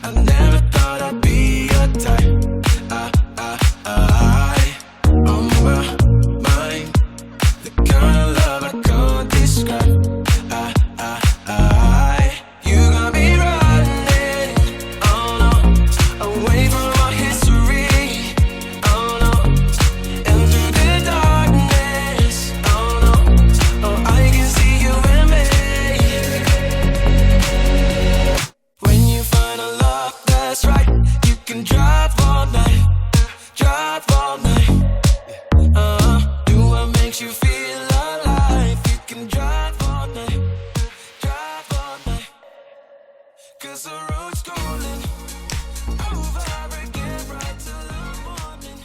I never thought I'd be your type. On my mind, the kind of love I can't describe. You got me running, oh no, away from our history, oh no, and through the darkness, oh no, oh I can see you and me. When you find a love that's right, you can drive all night, drive all night. Do what makes you feel alive. You can drive all night, drive all night. 'Cause the road's calling over again, right till the morning.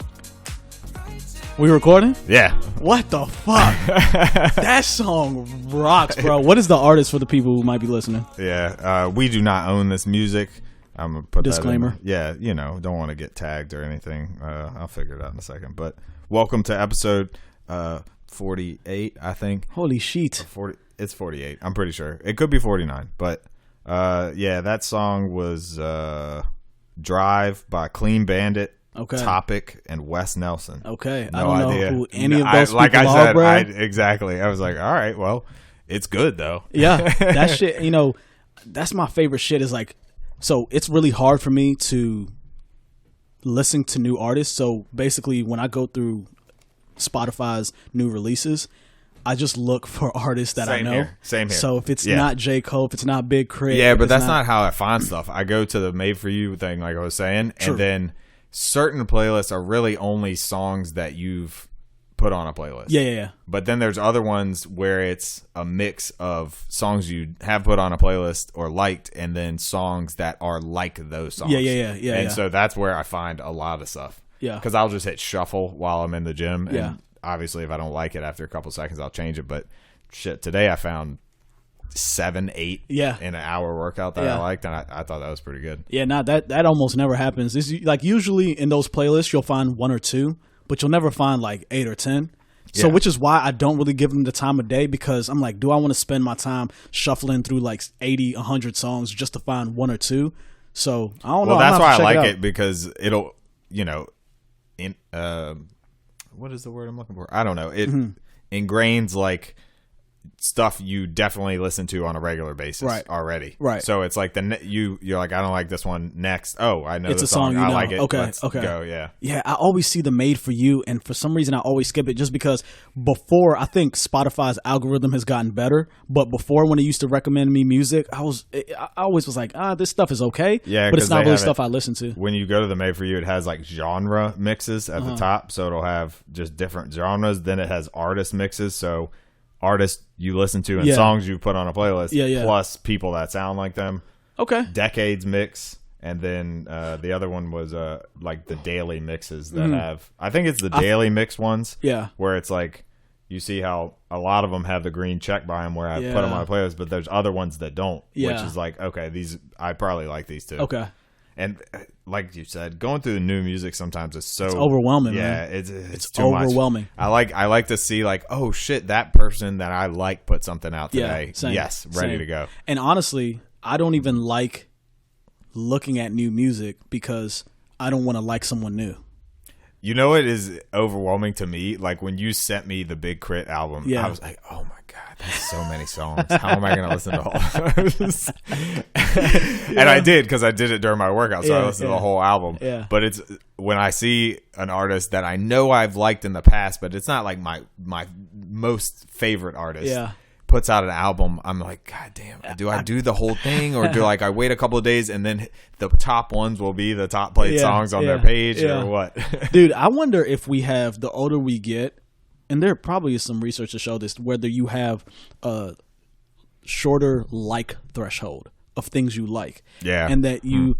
We recording? Yeah. What the fuck? That song rocks, bro. What is the artist for the people who might be listening? Yeah. We do not own this music. I'm going to put Disclaimer. that in. Yeah. You know, don't want to get tagged or anything. I'll figure it out in a second. But welcome to episode 48, I think. Holy shit. 40. It's 48. I'm pretty sure. It could be 49. But yeah, that song was Drive by Clean Bandit. Okay. Topic and Wes Nelson. Okay. No I don't idea. know who any of those like people I said, are, bro. exactly. I was like, all right, well, it's good though. Yeah. That shit, you know, that's my favorite shit is like, so it's really hard for me to listen to new artists. So basically when I go through Spotify's new releases, I just look for artists that I know. Here. Same here. So if it's Yeah. not J. Cole, if it's not Big Crit. Yeah, if but it's that's not how I find stuff. I go to the Made For You thing, like I was saying, True. and then certain playlists are really only songs that you've put on a playlist. Yeah. But then there's other ones where it's a mix of songs you have put on a playlist or liked, and then songs that are like those songs. Yeah. And so that's where I find a lot of stuff. Yeah. Because I'll just hit shuffle while I'm in the gym. Yeah. And obviously, if I don't like it after a couple seconds, I'll change it. But shit, today I found 7, 8 Yeah. in an hour workout that Yeah. I liked, and I thought that was pretty good. Yeah, that almost never happens. It's like usually in those playlists you'll find 1 or 2, but you'll never find like 8 or 10. So Yeah. which is why I don't really give them the time of day, because I'm like, do I want to spend my time shuffling through like 80, 100 songs just to find 1 or 2? So I don't know. Well, that's I'm gonna why I have to check like out. it, because it'll, you know, what is the word I'm looking for? I don't know. It ingrains like stuff you definitely listen to on a regular basis Right. already. Right. So it's like you're like, I don't like this one. Next, oh, I know It's the a song you I know. like it. Okay, Let's okay. go. Yeah. Yeah, I always see the Made For You, and for some reason I always skip it just because before, I think Spotify's algorithm has gotten better, but before when it used to recommend me music, I always was like, this stuff is okay, Yeah, but it's 'cause not they really have stuff I listen to. When you go to the Made For You, it has like genre mixes at the top. So it'll have just different genres. Then it has artist mixes. So artists you listen to and Yeah. songs you put on a playlist, Yeah. plus people that sound like them. Okay. Decades mix. And then the other one was like the daily mixes that have, I think it's the daily mix ones. Yeah. Where it's like, you see how a lot of them have the green check by them where I put them Yeah. on a playlist, but there's other ones that don't, which Yeah. is like, okay, these, I probably like these too. Okay. And like you said, going through the new music sometimes is so overwhelming, Yeah, man. it's too overwhelming. much. I like to see like, oh shit, that person that I like put something out today. Yeah, same, Yes, ready same. to go. And honestly, I don't even like looking at new music because I don't want to like someone new. You know, it is overwhelming to me. Like when you sent me the Big Crit album, Yeah. I was like, oh my God, that's so many songs. How am I going to listen to all of those? And I did, because I did it during my workout. So I Yeah, listened to yeah. the whole album. Yeah. But it's when I see an artist that I know I've liked in the past, but it's not like my most favorite artist. Yeah. Puts out an album, I'm like, God damn, do I do the whole thing, or do like I wait a couple of days and then the top ones will be the top played Yeah, songs on their yeah, page, yeah. or what? Dude, I wonder if we have, the older we get, and there probably is some research to show this, whether you have a shorter like threshold of things you like. Yeah. And that you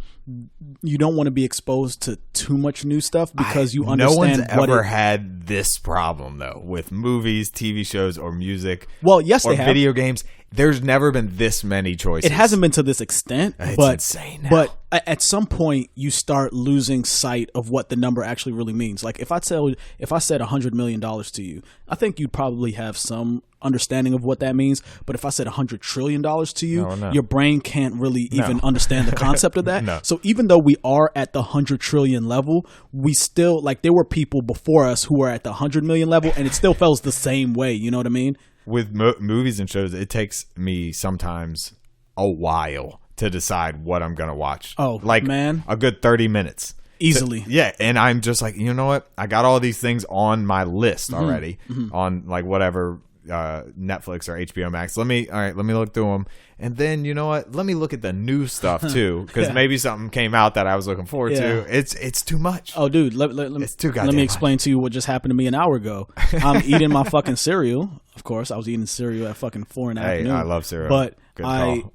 don't want to be exposed to too much new stuff because you No understand one's what ever it, had this problem though with movies, TV shows, or music. Well, yes, or they have. video games. there's never been this many choices. It hasn't been to this extent, It's but insane now. But at some point, you start losing sight of what the number actually really means. Like if I said $100 million to you, I think you'd probably have some understanding of what that means. But if I said $100 trillion to you, No. your brain can't really even understand the concept of that. No. So even though we are at the 100 trillion level, we still, like, there were people before us who were at the 100 million level, and it still feels the same way. You know what I mean? With movies and shows, it takes me sometimes a while to decide what I'm gonna watch. Oh, like, man. a good 30 minutes Easily. Yeah, and I'm just like, you know what? I got all these things on my list already on like whatever Netflix or HBO Max. Let me look through them, and then you know what? Let me look at the new stuff too, because maybe something came out that I was looking forward to. It's too much. Oh, dude, It's too goddamn let me much. explain to you what just happened to me an hour ago. I'm eating my fucking cereal. Of course, I was eating cereal at fucking 4 in the afternoon. I love cereal. But Good I call.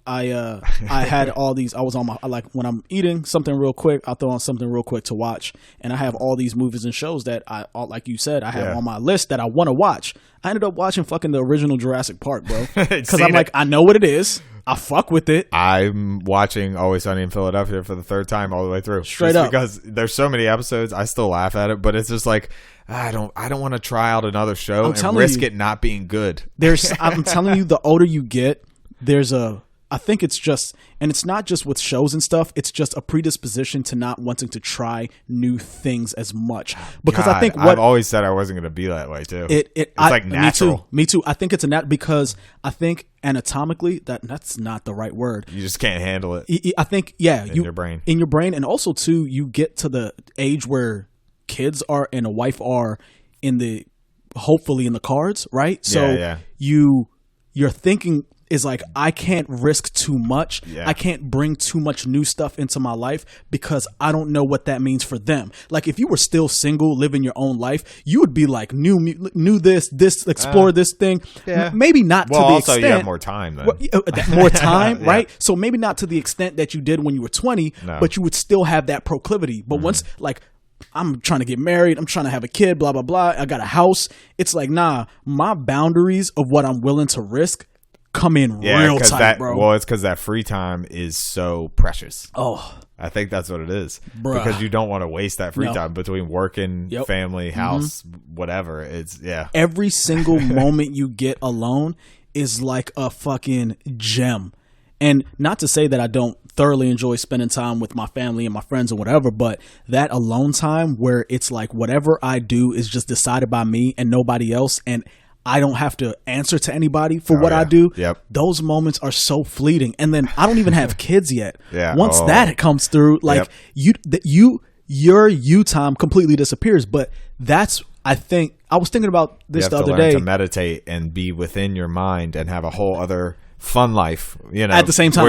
I had all these. I was on my, like, when I'm eating something real quick, I'll throw on something real quick to watch, and I have all these movies and shows that like you said, I have on my list that I want to watch. I ended up watching fucking the original Jurassic Park, bro, because I'm like, I know what it is. I fuck with it. I'm watching Always Sunny in Philadelphia for the third time all the way through. Straight just up. because there's so many episodes, I still laugh at it, but it's just like I don't want to try out another show and risk it not being good. I'm telling you, the older you get, I think it's just, and it's not just with shows and stuff, it's just a predisposition to not wanting to try new things as much. Because God, I think I've always said I wasn't going to be that way too. It's like natural. Me too. I think it's because I think anatomically that's not the right word. You just can't handle it. I think, in your brain. In your brain. And also too, you get to the age where kids are and a wife are hopefully in the cards, right? So your thinking is like, I can't risk too much. Yeah. I can't bring too much new stuff into my life because I don't know what that means for them. Like if you were still single, living your own life, you would be like, new this, explore this thing. Yeah. Maybe not to the also extent. You have more time then. More time, right? So maybe not to the extent that you did when you were 20, but you would still have that proclivity. But once, like, I'm trying to get married, I'm trying to have a kid, blah, blah, blah, I got a house. It's like, nah, my boundaries of what I'm willing to risk come in real tight, bro. Well, it's because that free time is so precious. Oh, I think that's what it is. Bruh. Because you don't want to waste that free time between working, family, house, whatever. It's every single moment you get alone is like a fucking gem. And not to say that I don't thoroughly enjoy spending time with my family and my friends or whatever, but that alone time where it's like whatever I do is just decided by me and nobody else, and I don't have to answer to anybody for what I do. Yep. Those moments are so fleeting. And then I don't even have kids yet. Yeah. Once that comes through, like your you time completely disappears. But that's, I think, I was thinking about this the other day. To meditate and be within your mind and have a whole other fun life, at the same time,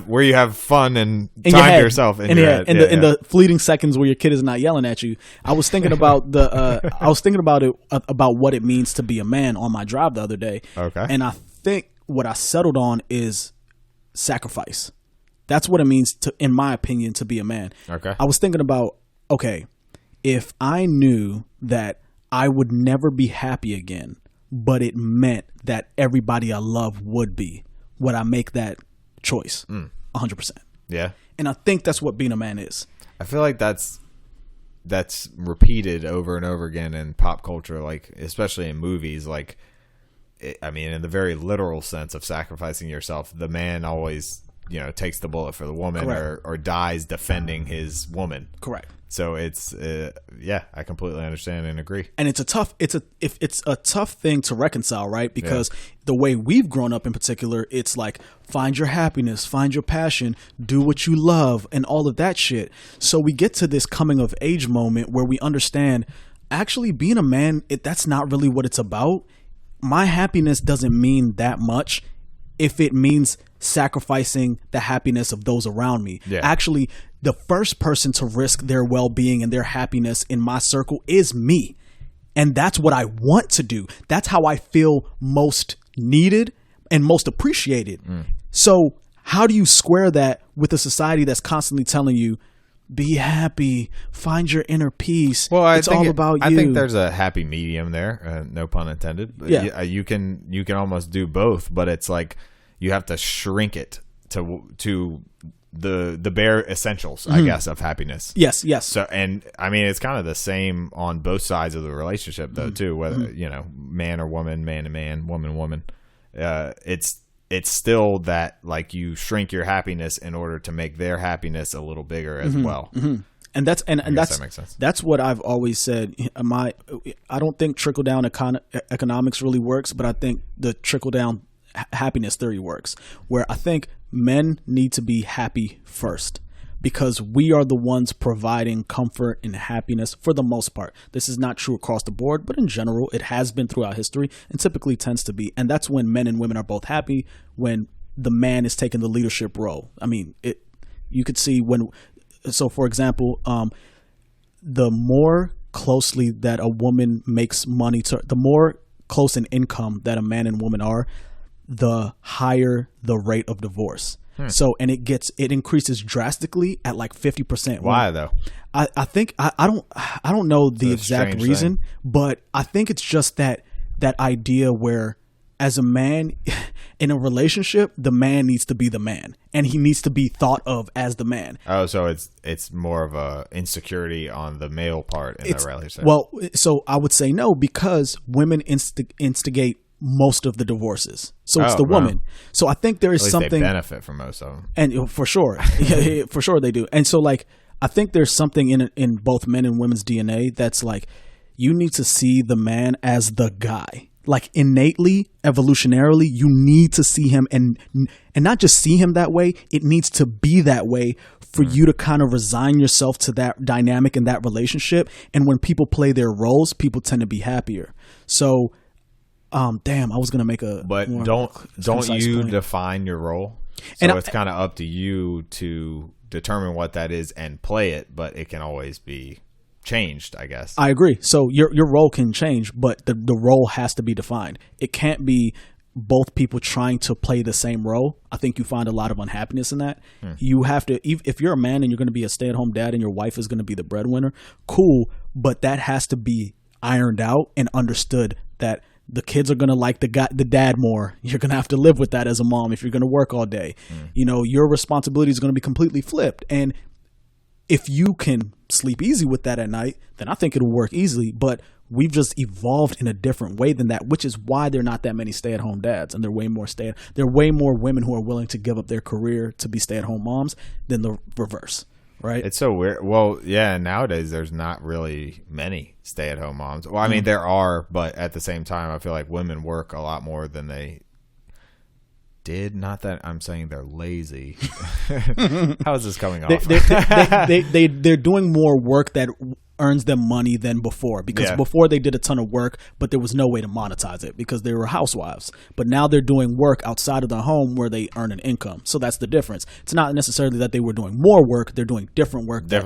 where you have fun and in time to yourself in the fleeting seconds where your kid is not yelling at you. I was thinking about about what it means to be a man on my drive the other day. Okay. And I think what I settled on is sacrifice. That's what it means to, in my opinion, to be a man. Okay. I was thinking about, okay, if I knew that I would never be happy again, but it meant that everybody I love would be, would I make that choice? 100%. Yeah. And I think that's what being a man is. I feel like that's repeated over and over again in pop culture, like especially in movies. Like, in the very literal sense of sacrificing yourself, the man always, takes the bullet for the woman, or dies defending his woman. Correct. So it's I completely understand and agree. And it's a tough thing to reconcile, right? Because the way we've grown up in particular, it's like find your happiness, find your passion, do what you love, and all of that shit. So we get to this coming of age moment where we understand actually being a man, that's not really what it's about. My happiness doesn't mean that much if it means sacrificing the happiness of those around me. Yeah. Actually, the first person to risk their well-being and their happiness in my circle is me. And that's what I want to do. That's how I feel most needed and most appreciated. So how do you square that with a society that's constantly telling you, be happy, find your inner peace. Well, it's all about you. I think there's a happy medium there. No pun intended. Yeah. You can almost do both, but it's like, you have to shrink it to the bare essentials, I guess, of happiness. Yes. So, and I mean, it's kind of the same on both sides of the relationship, though, too. Whether man or woman, man to man, woman, woman. It's still that like you shrink your happiness in order to make their happiness a little bigger as well. And that's and that's that makes sense. That's what I've always said. I don't think trickle down economics really works, but I think the trickle down happiness theory works, where I think men need to be happy first because we are the ones providing comfort and happiness for the most part. This is not true across the board, but in general, it has been throughout history and typically tends to be. And that's when men and women are both happy, when the man is taking the leadership role. I mean, you could see so for example, the more closely that a woman makes money the more close in income that a man and woman are, the higher the rate of divorce. So, and it increases drastically at like 50%. Why though? I think I don't know the exact reason, but I think it's just that idea where as a man in a relationship, the man needs to be the man and he needs to be thought of as the man. Oh, so it's more of a insecurity on the male part in the relationship. Well, so I would say no, because women instigate most of the divorces. So it's the woman. Wow. So I think there is something they benefit from most of them. And for sure. Yeah, for sure they do. And so like I think there's something in both men and women's DNA that's like you need to see the man as the guy. Like innately, evolutionarily, you need to see him and not just see him that way, it needs to be that way for you to kind of resign yourself to that dynamic in that relationship. And when people play their roles, people tend to be happier. So damn, I was gonna make a but don't you point. Define your role, so and it's kind of up to you to determine what that is and play it, but it can always be changed, I guess. I agree. So your role can change, but the role has to be defined. It can't be both people trying to play the same role. I think you find a lot of unhappiness in that. You have to, if you're a man and you're going to be a stay-at-home dad and your wife is going to be the breadwinner, cool, but that has to be ironed out and understood that the kids are going to like the dad more. You're going to have to live with that as a mom if you're going to work all day. You know, your responsibility is going to be completely flipped. And if you can sleep easy with that at night, then I think it'll work easily. But we've just evolved in a different way than that, which is why there are not that many stay-at-home dads, and there are way more women who are willing to give up their career to be stay-at-home moms than the reverse. Right. It's so weird. Well, yeah, nowadays there's not really many stay-at-home moms. Well, I mean, there are, but at the same time, I feel like women work a lot more than they did. Not that I'm saying they're lazy. How is this coming off? They're doing more work that earns them money than before, because before they did a ton of work, but there was no way to monetize it because they were housewives. But now they're doing work outside of the home where they earn an income. So that's the difference. It's not necessarily that they were doing more work; they're doing different work that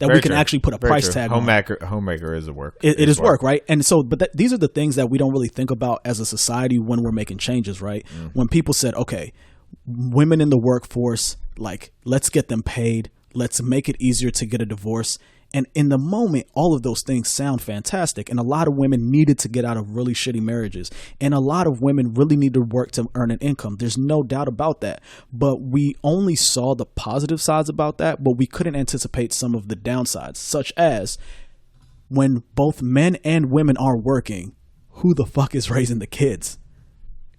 we can actually put a price tag on. Homemaker is a work. It is work, right? And so, but these are the things that we don't really think about as a society when we're making changes, right? When people said, okay, women in the workforce, like, let's get them paid. Let's make it easier to get a divorce. And in the moment, all of those things sound fantastic. And a lot of women needed to get out of really shitty marriages. And a lot of women really need to work to earn an income. There's no doubt about that. But we only saw the positive sides about that, but we couldn't anticipate some of the downsides, such as when both men and women are working, who the fuck is raising the kids?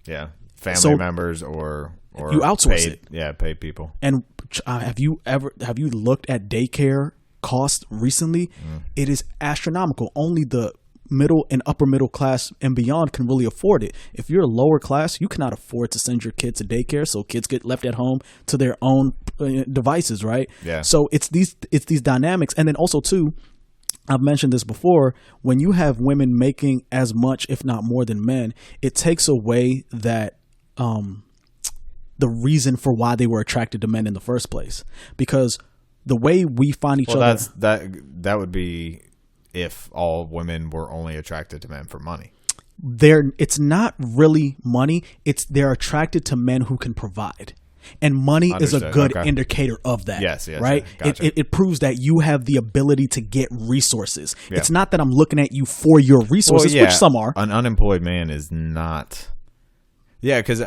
Yeah. Family members or you outsource it. Yeah, paid people. And have you looked at daycare cost recently? It is astronomical. Only the middle and upper middle class and beyond can really afford it. If you're a lower class, you cannot afford to send your kids to daycare, so kids get left at home to their own devices, right? Yeah. So it's these dynamics. And then also too, I've mentioned this before, when you have women making as much, if not more than men, it takes away that the reason for why they were attracted to men in the first place. Because the way we find each other, that would be if all women were only attracted to men for money. It's not really money. They're attracted to men who can provide. And money is a good indicator of that. Yes, right? Gotcha. It proves that you have the ability to get resources. Yeah. It's not that I'm looking at you for your resources, which some are. An unemployed man is not. Yeah, because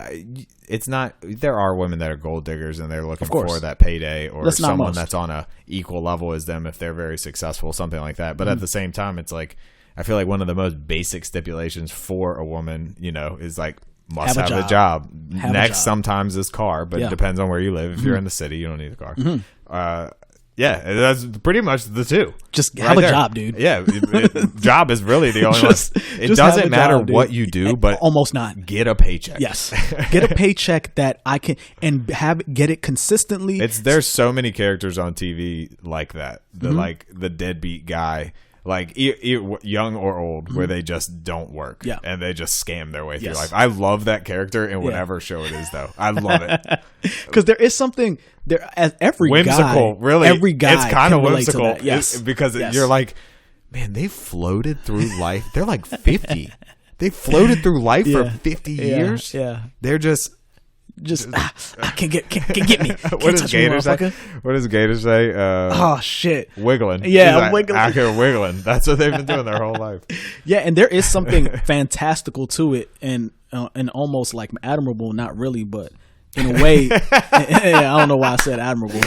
it's not. There are women that are gold diggers and they're looking course. for that payday, or That's not someone most. that's on a equal level as them if they're very successful, something like that. But at the same time, it's like I feel like one of the most basic stipulations for a woman, is like must have a job. Have a Next, job. sometimes is car, but Yeah. it depends on where you live. If you're in the city, you don't need a car. Yeah, that's pretty much the two. Just Right have there. a job, dude. Yeah, job is really the only Just- one. It just have doesn't a matter job, dude. what you do, but Almost not. get a paycheck. Yes. Get a paycheck that I can and get it consistently. There's so many characters on TV like that. The deadbeat guy, like young or old, where they just don't work. Yeah. And they just scam their way through Yes. life. I love that character in whatever show it is, though. I love it. Because there is something there as every Whimsical, guy, really. Every guy, it's kind of can relate to whimsical. that. Yes, because Yes. you're like, man, they floated through life. They're like 50. They floated through life for 50 years. Yeah. They're just I can't get me. what Can't does touch me, Gator say? motherfucker. What does Gator say? Oh shit. Wiggling. Yeah, She's like, wiggling. Out here wiggling. That's what they've been doing their whole life. Yeah, and there is something fantastical to it, and almost like admirable. Not really, but in a way, I don't know why I said admirable.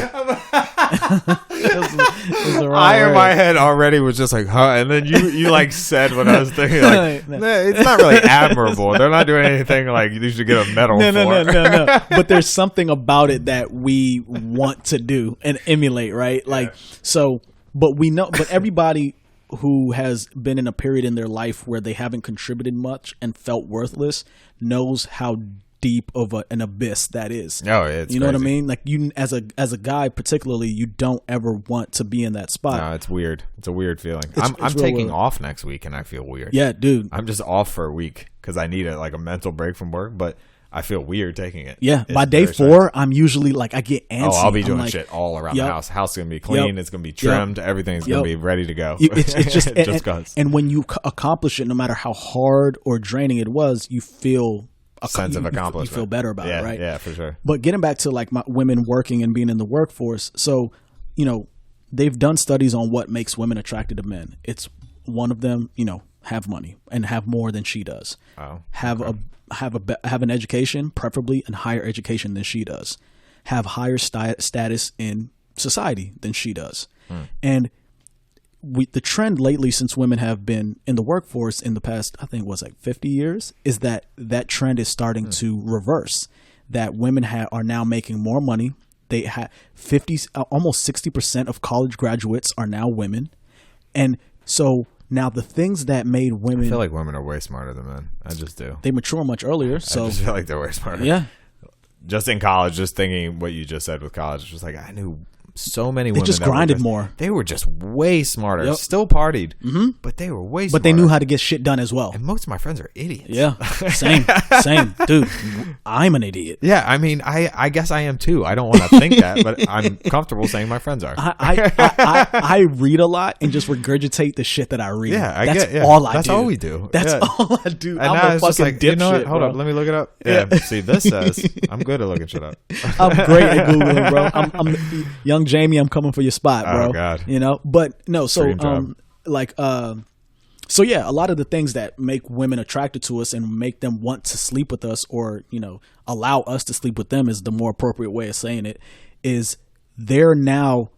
It was the wrong I in word. my head already was just like, huh? And then you like said what I was thinking, like, nah, it's not really admirable. They're not doing anything like you should get a medal for. No. But there's something about it that we want to do and emulate, right? Like, so, but we know, but everybody who has been in a period in their life where they haven't contributed much and felt worthless knows how deep of an abyss that is. Oh, it's you know what I crazy. mean? Like you, as a guy particularly, you don't ever want to be in that spot. No, it's weird. It's a weird feeling. It's I'm real taking weird. off next week and I feel weird. Yeah, dude. I'm just off for a week because I need a mental break from work, but I feel weird taking it. Yeah, It's by day very 4, I'm usually like I get antsy. Oh, I'll be I'm doing like, shit all around Yep. the house. House is gonna be clean. Yep. It's gonna be trimmed. Everything's gonna Yep. be ready to go. It's just just cause. and when you accomplish it, no matter how hard or draining it was, you feel Sense of accomplishment. You feel better about yeah, it, right? Yeah, for sure. But getting back to like my women working and being in the workforce, so they've done studies on what makes women attracted to men. It's one of them, have money and have more than she does. Oh, Have an education, preferably a higher education than she does. Have higher status in society than she does. And the trend lately, since women have been in the workforce in the past, I think it was like 50 years, is that trend is starting to reverse. That women are now making more money. They have almost 60% of college graduates are now women, and so now the things that made women, I feel like women are way smarter than men. I just do. they mature much earlier. So I just feel like they're way smarter. yeah, Just in college, just thinking what you just said with college, just like I knew so many women just that were grinded more. They were just way smarter. Yep. Still partied, but they were way. But they knew how to get shit done as well. And most of my friends are idiots. Yeah, same, dude. I'm an idiot. Yeah, I mean, I guess I am too. I don't want to think that, but I'm comfortable saying my friends are. I read a lot and just regurgitate the shit that I read. Yeah, I that's get. Yeah. all I That's do. all we do. That's Yeah. all I do. And I'm now a it's just fucking like, you know what? dipshit, Hold bro. up, let me look it up. Yeah, see, this says I'm good at looking shit up. I'm great at Googling, bro. I'm young Jamie. I'm coming for your spot, bro. Oh, God. But no. So Dream job. so yeah, a lot of the things that make women attracted to us and make them want to sleep with us, or allow us to sleep with them, is the more appropriate way of saying it. Is they're now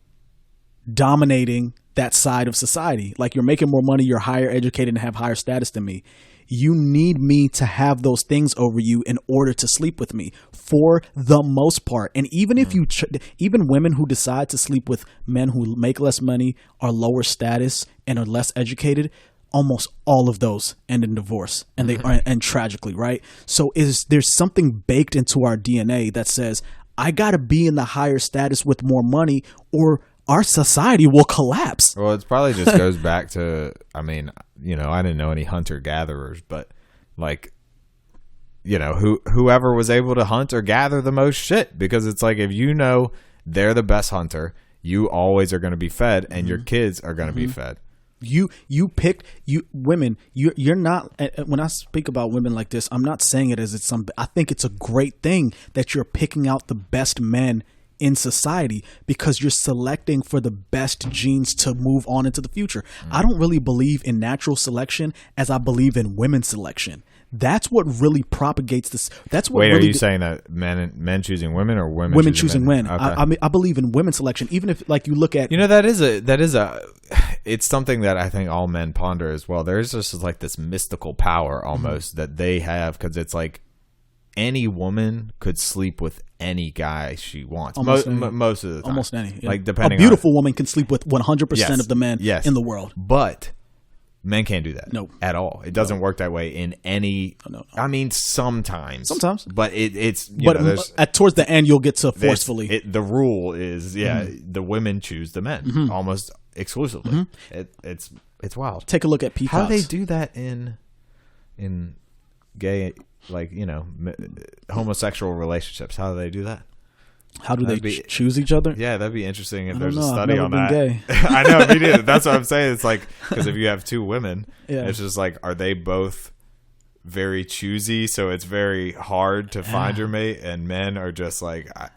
dominating that side of society. Like, you're making more money, you're higher educated, and have higher status than me. You need me to have those things over you in order to sleep with me, for the most part. And even if even women who decide to sleep with men who make less money, are lower status, and are less educated, almost all of those end in divorce, and they are, and tragically, right? So there's something baked into our DNA that says, I gotta be in the higher status with more money, or our society will collapse. Well, it probably just goes back to, I mean, I didn't know any hunter gatherers, but like, whoever was able to hunt or gather the most shit, because it's like, if they're the best hunter, you always are going to be fed, and your kids are going to be fed. Women, you're not, when I speak about women like this, I'm not saying it as it's I think it's a great thing that you're picking out the best men in society because you're selecting for the best genes to move on into the future. I don't really believe in natural selection as I believe in women's selection. That's what really propagates this. That's what. Wait, really are you saying that men choosing women or women choosing men? Okay. I mean, I believe in women's selection. Even if, like, you look at, You know, it's something that I think all men ponder as well. There's just like this mystical power almost that they have, because it's like any woman could sleep with any guy she wants. Most of the time. almost any, like depending a beautiful woman can sleep with 100% Yes, of the men yes. in the world. But men can't do that. No. At all. It doesn't work that way in any. No. I mean, sometimes. But it's. But towards the end, you'll get to forcefully. The rule is, the women choose the men almost exclusively. It's wild. Take a look at peacocks. How do they do that in gay, like, homosexual relationships? How do they do that? How do they choose each other? Yeah, that'd be interesting if I there's a don't know. study I've on never that. been gay. I know, me neither. That's what I'm saying. It's like, because if you have two women, Yeah. it's just like, are they both very choosy? So it's very hard to find your mate, and men are just like, I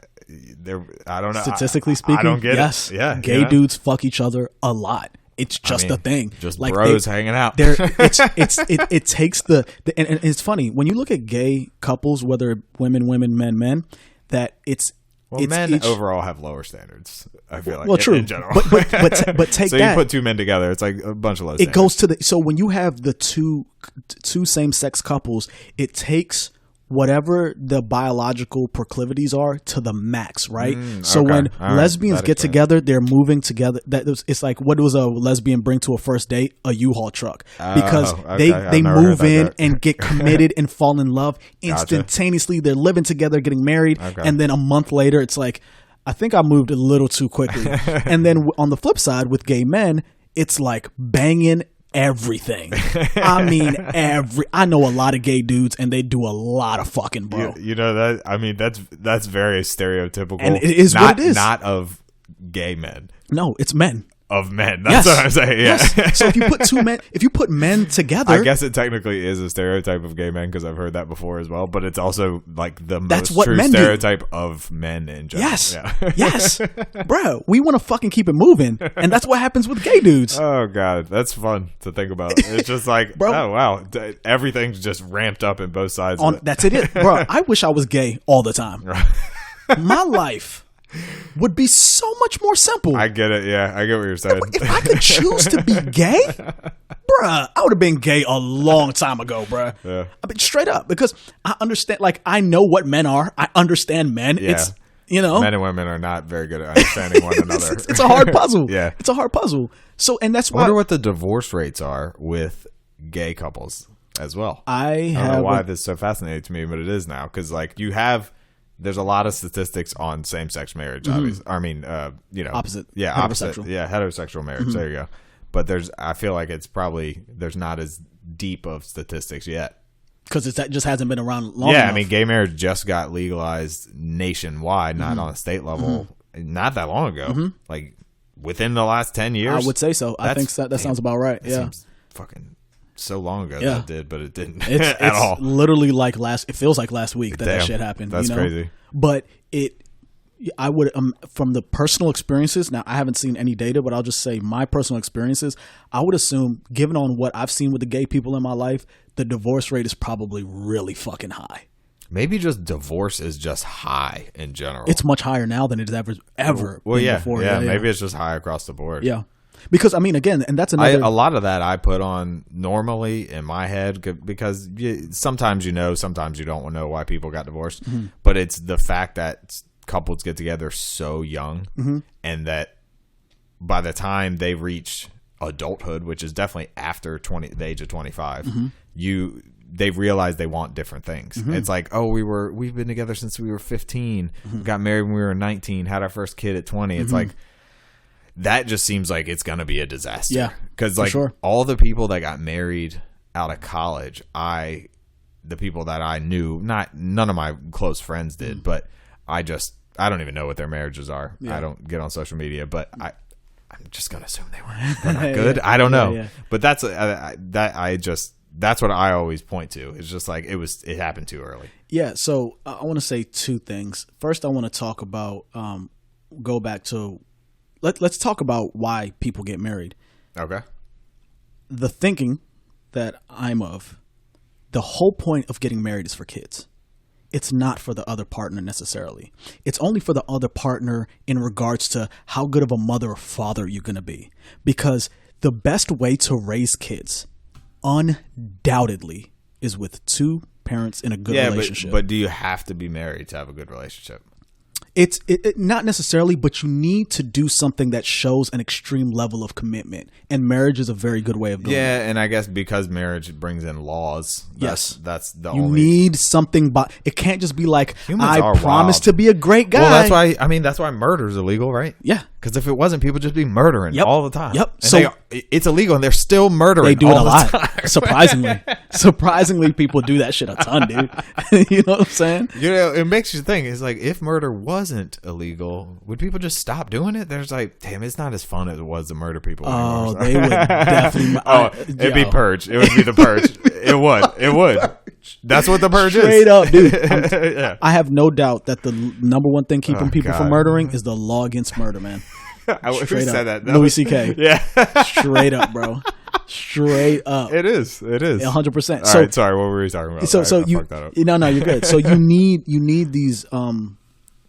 don't know. Statistically speaking, I don't get yes. it. Yeah, Gay dudes fuck each other a lot. It's just a thing. Just like bros hanging out. It takes and it's funny when you look at gay couples, whether women, men, that men overall have lower standards, I feel like. Well, true. In general. But take so that. you put two men together, it's like a bunch of low standards. It goes to so when you have the two same sex couples, it takes whatever the biological proclivities are to the max, right? So okay. when All right. lesbians That get explains. together, they're moving together. It's like, what does a lesbian bring to a first date? A U-Haul truck, because okay. I've they never move heard that in joke. and get committed and fall in love instantaneously. They're living together, getting married, and then a month later, it's like, I think I moved a little too quickly. And then on the flip side, with gay men, it's like banging everything. I mean, I know a lot of gay dudes, and they do a lot of fucking, bro. You know that? I mean, that's very stereotypical. And it is what it is. Not of gay men. No, it's men. Of men. That's what I'm saying. Yeah. Yes. So if you put men together, I guess it technically is a stereotype of gay men, because I've heard that before as well. But it's also like the That's most what true men do. stereotype of men in general. yes, Yeah. yes, bro, we want to fucking keep it moving, and that's what happens with gay dudes. Oh god, that's fun to think about. It's just like, Bro. oh wow, everything's just ramped up in both sides. of it. That's it, bro. I wish I was gay all the time. My life would be so much more simple. I get it. Yeah, I get what you're saying. If I could choose to be gay, bruh, I would have been gay a long time ago, bruh. Yeah. I mean, straight up, because I understand, like, I know what men are. I understand men. Yeah. It's, Men and women are not very good at understanding one another. it's a hard puzzle. Yeah. It's a hard puzzle. So, and that's I why wonder what the divorce rates are with gay couples as well. I don't know have why this is so fascinating to me, but it is now, because like there's a lot of statistics on same-sex marriage. Obviously, I mean, Opposite. Yeah, Heterosexual. opposite. Yeah, heterosexual marriage. There you go. But I feel like there's not as deep of statistics yet. because that just hasn't been around long Yeah, enough. I mean, gay marriage just got legalized nationwide, not on a state level, not that long ago. Like within the last 10 years. I would say so. I think that sounds about right. It Yeah. seems fucking so long ago Yeah. that did, but it didn't It's at all. literally like it feels like last week that Damn, shit happened. that's crazy. But I would, from the personal experiences, now I haven't seen any data, but I'll just say my personal experiences, I would assume, given on what I've seen with the gay people in my life, the divorce rate is probably really fucking high. Maybe just divorce is just high in general. It's much higher now than it's ever well, been yeah, before. yeah, maybe it's just high across the board. Yeah. Because, I mean, again, and that's another... A lot of that I put on normally in my head because sometimes sometimes you don't know why people got divorced. But it's the fact that couples get together so young and that by the time they reach adulthood, which is definitely after the age of 25, they realize they want different things. It's like, oh, we've been together since we were 15, got married when we were 19, had our first kid at 20. It's like, that just seems like it's going to be a disaster. Yeah, because like all the people that got married out of college, the people that I knew, none of my close friends did, but I don't even know what their marriages are. Yeah. I don't get on social media, but I'm just going to assume they're not good. I don't know. Yeah. But that's what I always point to. It's just like it happened too early. Yeah, so I want to say two things. First, I want to talk about go back to let's talk about why people get married. Okay. The thinking that I'm of, the whole point of getting married is for kids. It's not for the other partner necessarily. It's only for the other partner in regards to how good of a mother or father you're going to be. Because the best way to raise kids, undoubtedly, is with two parents in a good relationship. But do you have to be married to have a good relationship? It's not necessarily, but you need to do something that shows an extreme level of commitment, and marriage is a very good way of doing it. Yeah, and I guess because marriage brings in laws. That's the you only. need something, but it can't just be like, Humans I are promise wild. to be a great guy. Well, that's why murder is illegal, right? Yeah. Because if it wasn't, people would just be murdering all the time. Yep. And So it's illegal, and they're still murdering. they do it all a the lot. time. Surprisingly, people do that shit a ton, dude. You know what I'm saying? You know, it makes you think. It's like, if murder wasn't illegal, would people just stop doing it? There's like, damn, it's not as fun as it was to murder people Oh, anymore. they would definitely. It'd be purge. It would be the purge. It would. That's what the purge is. Straight up, dude. Yeah. I have no doubt that the number one thing keeping people from God. murdering is the law against murder, man. I wish we Straight said up. that. Louis C.K. Yeah. Straight up, bro. Straight up. It is. 100%. All So, right, sorry, what were we talking about? so I you fucked that up. no, you're good. So you need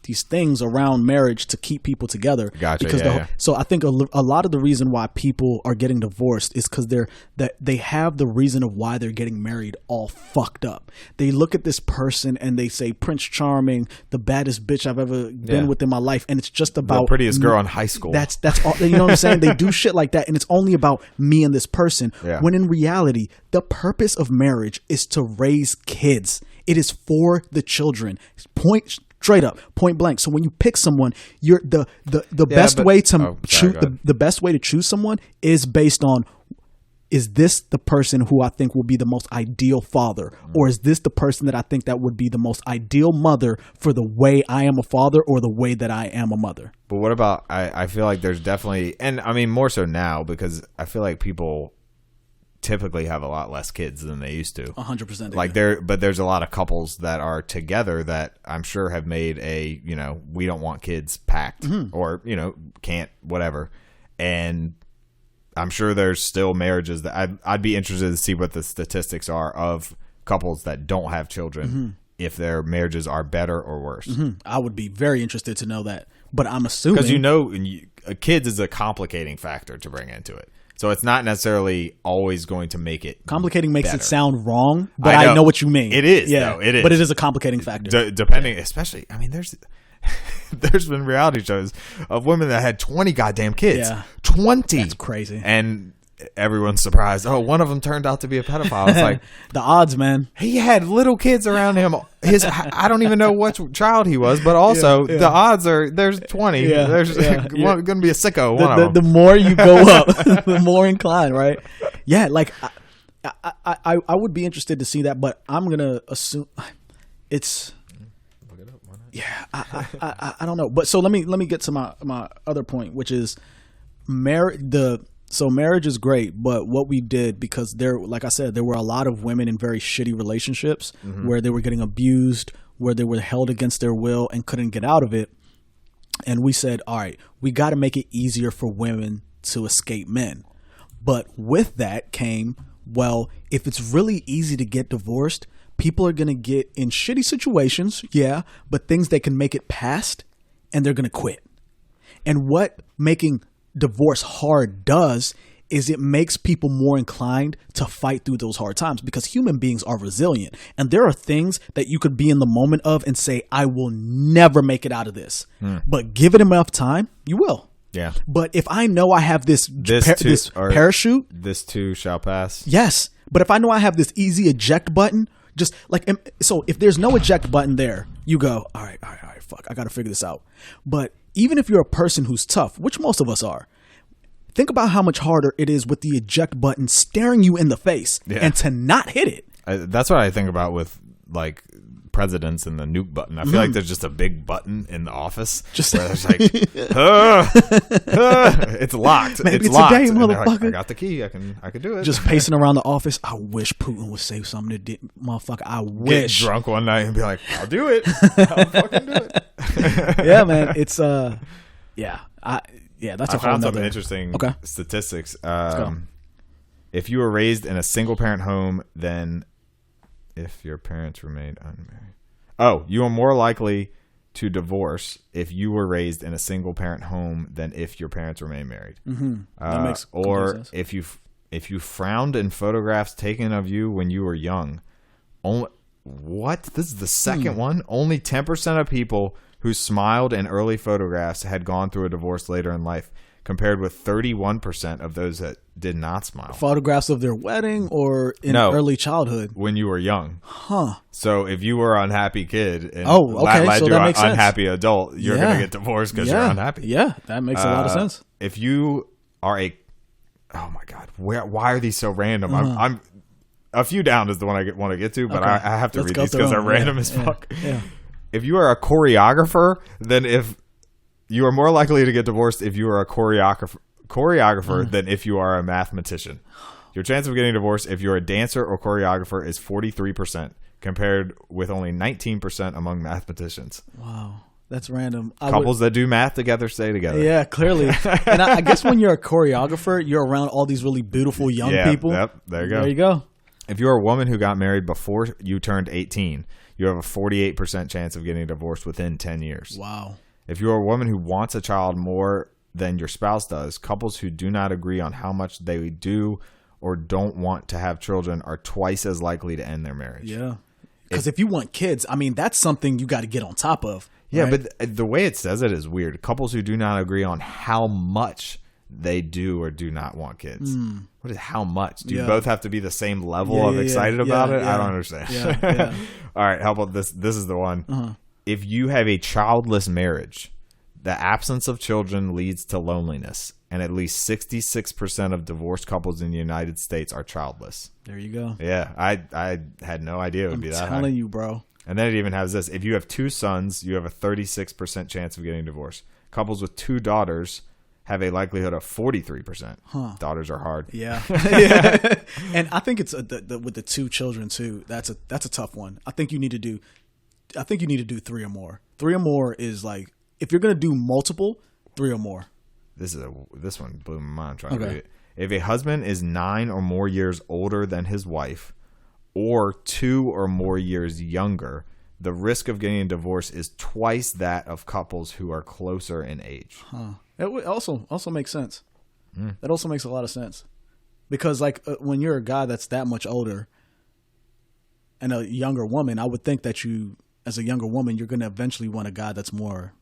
these things around marriage to keep people together. Gotcha, Because yeah. So I think a lot of the reason why people are getting divorced is because they have the reason of why they're getting married all fucked up. They look at this person and they say, Prince Charming, the baddest bitch I've ever been with in my life, and it's just about The prettiest girl in high school. That's all. You know what I'm saying? They do shit like that, and it's only about me and this person. Yeah. When in reality, the purpose of marriage is to raise kids. It is for the children. Straight up, point blank. So when you pick someone, you're the best way to choose. The best way to choose someone is based on, is this the person who I think will be the most ideal father, or is this the person that I think that would be the most ideal mother for the way I am a father or the way that I am a mother? But what about? I feel like there's definitely, and I mean more so now, because I feel like people typically have a lot less kids than they used to. 100%. Like but there's a lot of couples that are together that I'm sure have made a, we don't want kids pact, or, can't, whatever. And I'm sure there's still marriages that I'd be interested to see what the statistics are of couples that don't have children, if their marriages are better or worse. I would be very interested to know that, but I'm assuming, because kids is a complicating factor to bring into it. So it's not necessarily always going to make it complicating makes better. it sound wrong, but I know what you mean. It is, yeah, though. It is. But it is a complicating factor. Depending, especially, I mean, there's been reality shows of women that had 20 goddamn kids. Yeah. 20. That's crazy. And everyone's surprised. Oh, one of them turned out to be a pedophile. It's like, the odds, man. he had little kids around him. I don't even know what child he was, but also the odds are, there's 20. Yeah, There's going to be a sicko. One of The them. more you go up, the more inclined, right? Yeah, like I would be interested to see that, but I'm gonna assume it's. Yeah, I don't know, but so let me get to my other point, which is So marriage is great, but what we did, because like I said, there were a lot of women in very shitty relationships where they were getting abused, where they were held against their will and couldn't get out of it. And we said, all right, we got to make it easier for women to escape men. But with that came, well, if it's really easy to get divorced, people are going to get in shitty situations, yeah, but things they can make it past, and they're going to quit. And what making divorce hard does is it makes people more inclined to fight through those hard times, because human beings are resilient, and there are things that you could be in the moment of and say, I will never make it out of this, but give it enough time, you will. Yeah. But if I know I have this parachute, this too shall pass. yes, but if I know I have this easy eject button, just like, so if there's no eject button there, you go, all right, fuck, I got to figure this out. But even if you're a person who's tough, which most of us are, think about how much harder it is with the eject button staring you in the face and to not hit it. That's what I think about with like presidents and the nuke button. I feel like there's just a big button in the office. Just where there's like, it's locked. Maybe it's locked. a game, And they're motherfucker. like, I got the key. I can do it. Just pacing around the office. I wish Putin would say something to motherfucker. I Get wish. drunk one night and be like, I'll do it. I'll fucking do it. Yeah, man. It's Yeah, that's I a whole found some nother. interesting Okay. statistics. go. If you were raised in a single parent home, then if your parents remained unmarried. Oh, you are more likely to divorce if you were raised in a single parent home than if your parents remain married. Mm-hmm. That makes complete Or sense. if you frowned in photographs taken of you when you were young. Only what? This is the second one. Only 10% of people who smiled in early photographs had gone through a divorce later in life, compared with 31% of those that did not smile. Photographs of their wedding or in early childhood. When you were young. Huh. So if you were an unhappy kid and okay, led so you that an makes sense. unhappy adult, you're Yeah. going to get divorced because you're unhappy. Yeah, that makes a lot of sense. If you are oh my God, why are these so random? I'm a few down is the one I want to get to, but Okay. I have to Let's read go these through because they're them. random Yeah, as yeah, fuck. yeah. If you are a choreographer, then if you are more likely to get divorced if you are a choreographer than if you are a mathematician. Your chance of getting divorced if you're a dancer or choreographer is 43%, compared with only 19% among mathematicians. Wow, that's random. Couples that do math together stay together. Yeah, clearly. And I guess when you're a choreographer, you're around all these really beautiful young people. Yep, there you go. There you go. If you're a woman who got married before you turned 18, you have a 48% chance of getting divorced within 10 years. Wow. If you're a woman who wants a child more than your spouse does, couples who do not agree on how much they do or don't want to have children are twice as likely to end their marriage. Yeah. Because if you want kids, I mean, that's something you got to get on top of. Yeah, right? but the way it says it is weird. Couples who do not agree on how much they do or do not want kids. What is how much? Do you Yeah. both have to be the same level Yeah, of yeah, excited yeah, about it? yeah. I don't understand. Yeah, yeah. All right, how about this? This is the one. If you have a childless marriage, the absence of children leads to loneliness, and at least 66% of divorced couples in the United States are childless. There you go. Yeah, I had no idea it would be that high. Telling you, bro. And then it even has this. If you have 2 sons, you have a 36% chance of getting divorced. Couples with 2 daughters have a likelihood of 43%. Daughters are hard. Yeah. Yeah. And I think it's with the 2 children too. That's a tough one. I think you need to do 3 or more. 3 or more is like, if you're going to do multiple, 3 or more. This one blew my mind trying to Okay. read it. If a husband is 9 or more years older than his wife, or 2 or more years younger, the risk of getting a divorce is twice that of couples who are closer in age. It would also makes sense. That also makes a lot of sense. Because like when you're a guy that's that much older and a younger woman, I would think that you, as a younger woman, you're going to eventually want a guy that's more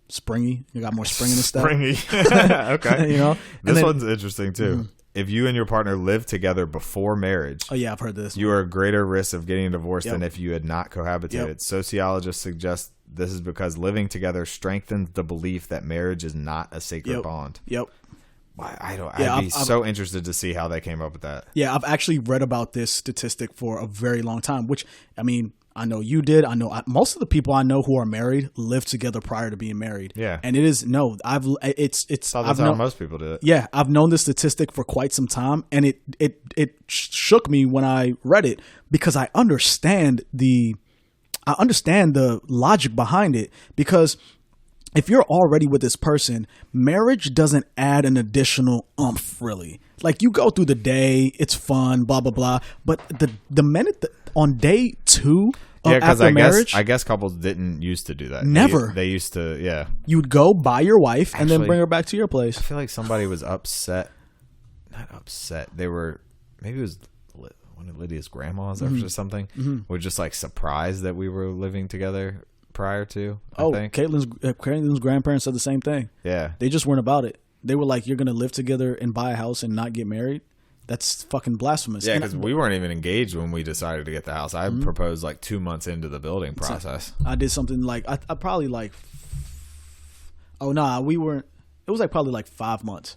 springy. You got more spring in his step. Springy. Okay. You know? And This then- one's interesting too. If you and your partner live together before marriage, Oh yeah, I've heard this. you are at greater risk of getting divorced Yep. than if you had not cohabitated. Yep. Sociologists suggest this is because living together strengthens the belief that marriage is not a sacred Yep. bond. Yep. I'd Yeah, be so interested to see how they came up with that. Yeah, I've actually read about this statistic for a very long time, which, I mean, I know you did. I know most of the people I know who are married live together prior to being married. Yeah. And it's So that's I've how known, most people do it. yeah, I've known this statistic for quite some time, and it shook me when I read it because I understand the logic behind it. Because if you're already with this person, marriage doesn't add an additional oomph, really. Like, you go through the day, it's fun, blah blah blah, but the minute on day 2 of Because after marriage, I guess couples didn't used to do that. Never. They used to. Yeah. you'd go buy your wife and then Actually- bring her back to your place. I feel like somebody was upset. Not upset. They were, maybe it was one of Lydia's grandmas Mm-hmm. or something. Were just like surprised that we were living together prior to. I Oh, think. Caitlin's grandparents said the same thing. Yeah. They just weren't about it. They were like, "You're gonna live together and buy a house and not get married? That's fucking blasphemous." Yeah, And because we weren't even engaged when we decided to get the house. I proposed like 2 months into the building process. I did something like I probably like. Oh nah, we weren't. It was like probably like 5 months,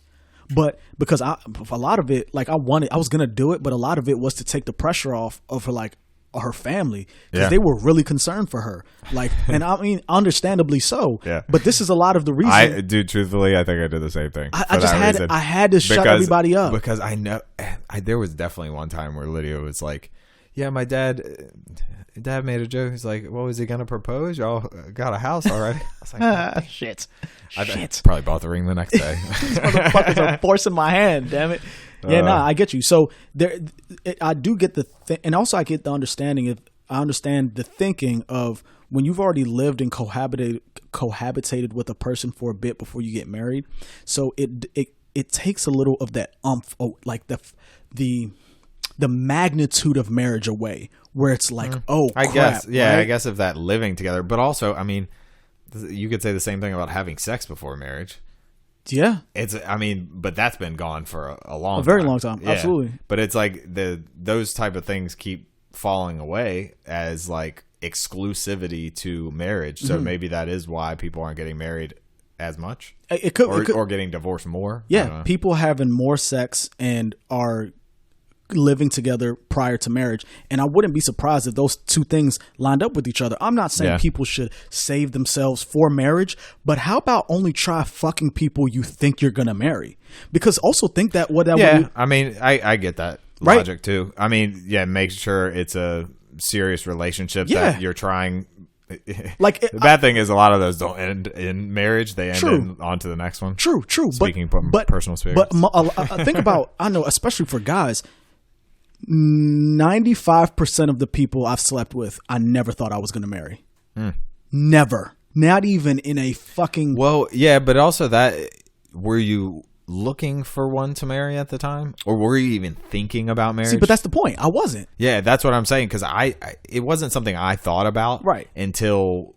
but because a lot of it, like I was gonna do it, but a lot of it was to take the pressure off of her family, because Yeah. they were really concerned for her. Like, and I mean, understandably so. Yeah. But this is a lot of the reason. Dude, truthfully, I think I did the same thing. I for just that reason. I had to shut everybody up. Because I know there was definitely one time where Lydia was like, yeah, my dad made a joke. He's like, well, is he gonna propose? Y'all got a house already? I was like, Shit. I probably bought the ring the next day. These motherfuckers are forcing my hand, damn it. Yeah, I get you. So I do get and also I get the understanding. I understand the thinking of when you've already lived and cohabitated with a person for a bit before you get married. So it takes a little of that like the magnitude of marriage away, where it's like, I crap, guess, yeah, right? I guess if that living together, but also, I mean, you could say the same thing about having sex before marriage. Yeah, but that's been gone for a very long time. Yeah. Absolutely. But it's like those type of things keep falling away as like exclusivity to marriage. So maybe that is why people aren't getting married as much. It could, or getting divorced more. Yeah, people having more sex and are living together prior to marriage, and I wouldn't be surprised if those two things lined up with each other. I'm not saying people should save themselves for marriage, but how about only try fucking people you think you're gonna marry? Because also think that I mean, I get that logic too. I mean, make sure it's a serious relationship that you're trying. Like the bad thing is a lot of those don't end in marriage; they end on to the next one. True. Speaking from personal experience, but think about, I know, especially for guys, 95% of the people I've slept with, I never thought I was going to marry. Never. Not even in a fucking... Well, yeah, but also were you looking for one to marry at the time? Or were you even thinking about marriage? See, but that's the point. I wasn't. Yeah, that's what I'm saying, because it wasn't something I thought about until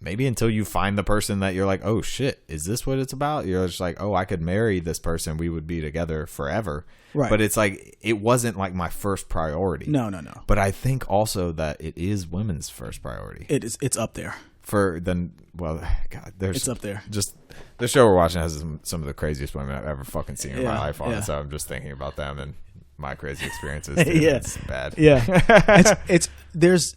you find the person that you're like, oh shit, is this what it's about? You're just like, oh, I could marry this person. We would be together forever. Right. But it's like, it wasn't like my first priority. No. But I think also that it is women's first priority. It is. It's up there. It's up there. Just the show we're watching has some of the craziest women I've ever fucking seen in my life on it. So I'm just thinking about them and my crazy experiences. Dude, it's bad. Yeah. There's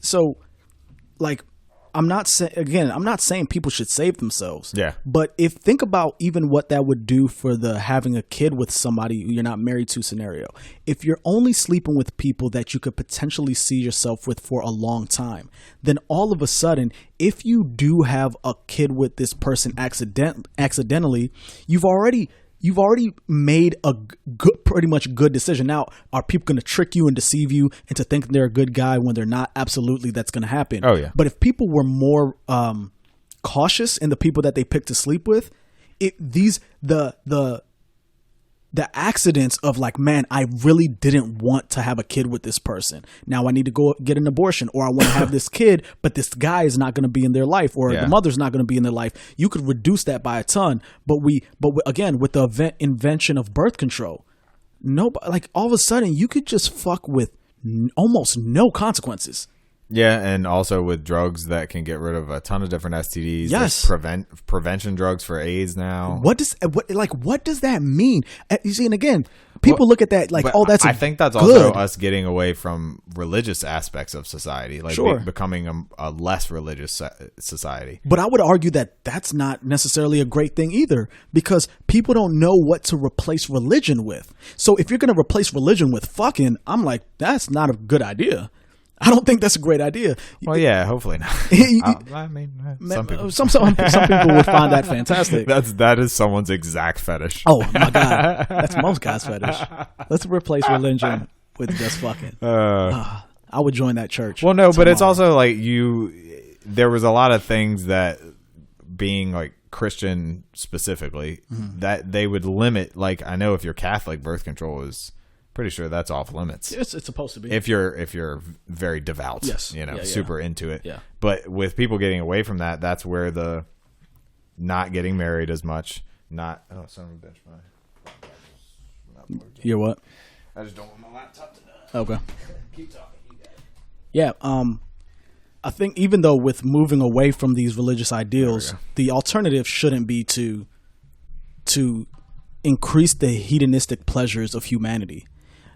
I'm not saying people should save themselves. Yeah. But think about even what that would do for the having a kid with somebody who you're not married to scenario. If you're only sleeping with people that you could potentially see yourself with for a long time, then all of a sudden, if you do have a kid with this person accidentally, you've already made a pretty much good decision. Now, are people going to trick you and deceive you into thinking they're a good guy when they're not? Absolutely, that's going to happen. Oh, yeah. But if people were more cautious in the people that they pick to sleep with, the accidents of like, man, I really didn't want to have a kid with this person. Now I need to go get an abortion, or I want to have this kid, but this guy is not going to be in their life, or the mother's not going to be in their life. You could reduce that by a ton. But again, with the invention of birth control, all of a sudden you could just fuck with almost no consequences. Yeah, and also with drugs that can get rid of a ton of different STDs. Yes, there's prevention drugs for AIDS now. What does that mean? You see, and again, people look at that like, oh, that's. I think that's also us getting away from religious aspects of society, like becoming a less religious society. But I would argue that that's not necessarily a great thing either, because people don't know what to replace religion with. So if you're going to replace religion with fucking, I'm like, that's not a good idea. I don't think that's a great idea. Well, yeah, hopefully not. I mean, some people. Some people would find that fantastic. That is someone's exact fetish. Oh my god, that's most guys' fetish. Let's replace religion with just fucking. I would join that church. Well, no, but it's also like there was a lot of things that being like Christian specifically that they would limit. Like, I know if you're Catholic, birth control is. Pretty sure that's off limits. It's supposed to be. If you're very devout, yes, super into it. Yeah. But with people getting away from that, that's where the not getting married as much, son of a bitch, You're what? I just don't want my laptop to die. Okay. Keep talking. You got it. Yeah. I think even though with moving away from these religious ideals, the alternative shouldn't be to increase the hedonistic pleasures of humanity.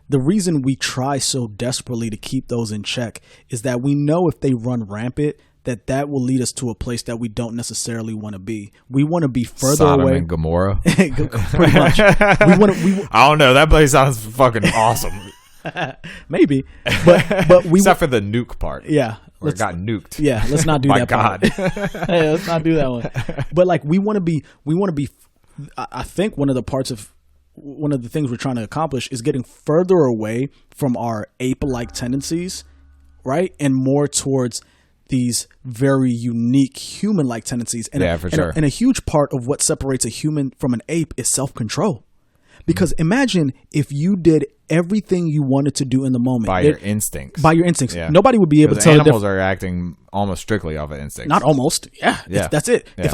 The reason we try so desperately to keep those in check is that we know if they run rampant, that will lead us to a place that we don't necessarily want to be. We want to be further Sodom away. and Gomorrah. Pretty much. I don't know. That place sounds fucking awesome. Maybe, but we except for the nuke part. yeah. Where it got nuked. Yeah, let's not do By that part. God. Yeah, let's not do that one. But like we want to be. I think one of the things we're trying to accomplish is getting further away from our ape-like tendencies, right, and more towards these very unique human-like tendencies. And Yeah, for sure. And a huge part of what separates a human from an ape is self-control. Because imagine if you did everything you wanted to do in the moment By your instincts. By your instincts. Yeah. Nobody would be able to Because tell the animals difference. are acting almost strictly off of instincts. Not almost. Yeah. Yeah. That's it. Yeah.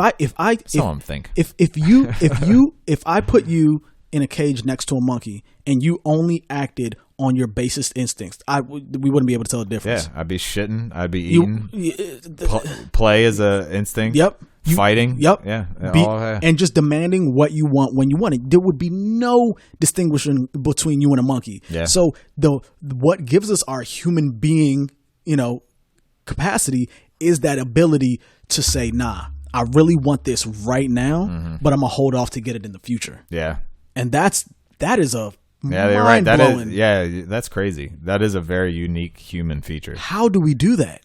Some of them think. If I put you in a cage next to a monkey and you only acted on your basest instincts, we wouldn't be able to tell the difference. Yeah, I'd be shitting. I'd be eating. You, Play as a instinct. Yep. Fighting. Yep. Yeah. And just demanding what you want when you want it. There would be no distinguishing between you and a monkey. Yeah. So what gives us our human being, capacity is that ability to say, nah, I really want this right now, but I'm gonna hold off to get it in the future. Yeah. And that is a Yeah, you're right. That mind-blowing. is, yeah, that's crazy. That is a very unique human feature. How do we do that?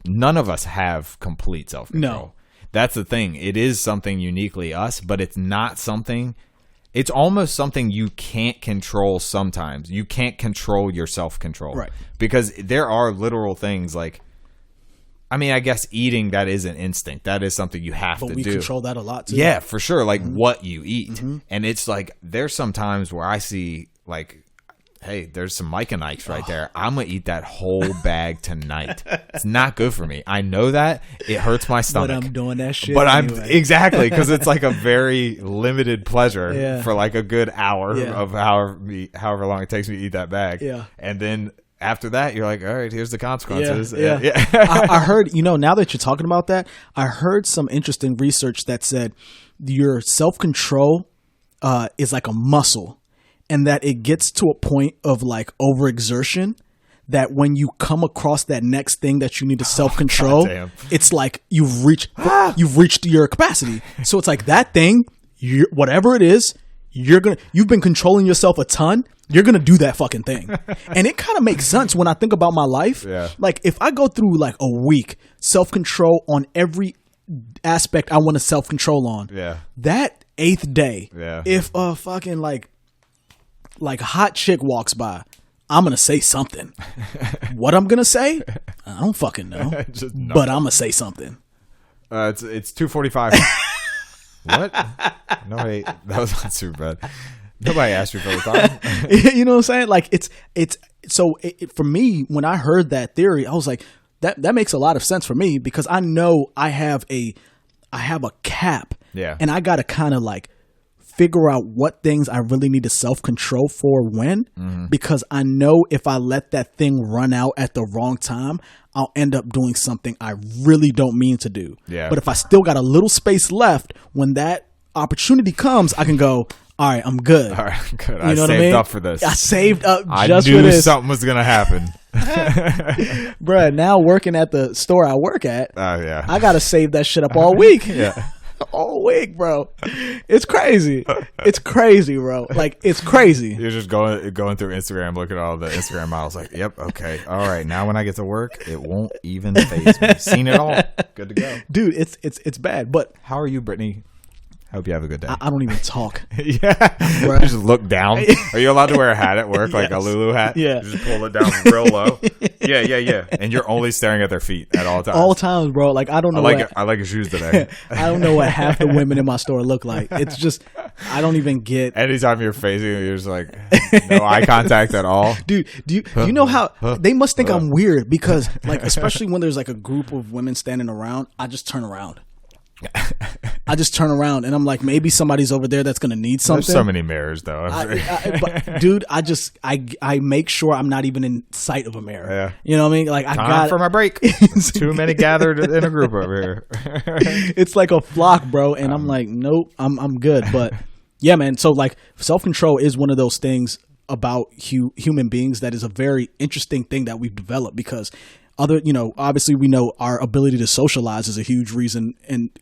None of us have complete self-control. No. That's the thing. It is something uniquely us, but it's not something. It's almost something you can't control sometimes. You can't control your self-control. Right. Because there are literal things like, I mean, I guess eating, that is an instinct. That is something you have But to we do. control that a lot too. Yeah, for sure. Like what you eat. And it's like, there's some times where I see like, hey, there's some Mike and Ike's right there. I'm going to eat that whole bag tonight. It's not good for me. I know that. It hurts my stomach. But I'm doing that shit. But anyway. exactly, because it's like a very limited pleasure Yeah. for like a good hour Yeah. of however long it takes me to eat that bag. Yeah. And then after that, you're like, all right, here's the consequences. Yeah. I heard, now that you're talking about that, I heard some interesting research that said your self-control is like a muscle, and that it gets to a point of like overexertion that when you come across that next thing that you need to self-control, goddamn. it's like you've reached your capacity. So it's like that thing, whatever it is, you've been controlling yourself a ton. You're going to do that fucking thing. And it kind of makes sense when I think about my life. Yeah. Like if I go through like a week, self-control on every aspect I want to self-control on. Yeah. That 8th day, Yeah. if a fucking like hot chick walks by, I'm going to say something. What I'm going to say, I don't fucking know. Just But I'm going to say something. It's 2:45. What? No, wait, that was not super bad. Nobody asked you for the time. You know what I'm saying? Like for me, when I heard that theory, I was like, that makes a lot of sense for me, because I know I have a cap. Yeah. And I got to kind of like figure out what things I really need to self-control for when, because I know if I let that thing run out at the wrong time, I'll end up doing something I really don't mean to do. Yeah. But if I still got a little space left, when that opportunity comes, I can go, all right, I'm good. All right, good. You I know what saved I mean? up for this. I saved up I just knew for this. something was gonna happen. Bruh, now working at the store I work at, Oh yeah. I got to save that shit up all week. Yeah. All week, bro. It's crazy. It's crazy, bro. Like, it's crazy. You're just going through Instagram, looking at all the Instagram models. Like, yep, okay, all right. Now when I get to work, it won't even faze me. Seen it all. Good to go. Dude, it's bad. But How are you, Brittany? Hope you have a good day. I don't even talk. Yeah. You just look down. Are you allowed to wear a hat at work, like a Yes. Lulu hat? Yeah. You just pull it down real low. Yeah. And you're only staring at their feet at all times. All times, bro. Like, I don't know I like your shoes today. I don't know what half the women in my store look like. It's just, I don't even get. Anytime you're facing it, you're just like, no eye contact at all. Dude, do you know how they must think I'm weird, because like, especially when there's like a group of women standing around, I just turn around. And I'm like, maybe somebody's over there that's gonna need something. There's so many mirrors, though. But dude, I make sure I'm not even in sight of a mirror. Yeah. You know what I mean? Like, I Time got for my break. Too many gathered in a group over here. It's like a flock, bro, and I'm like, nope, I'm good. But yeah, man. So like, self-control is one of those things about human beings that is a very interesting thing that we've developed, because obviously we know our ability to socialize is a huge reason and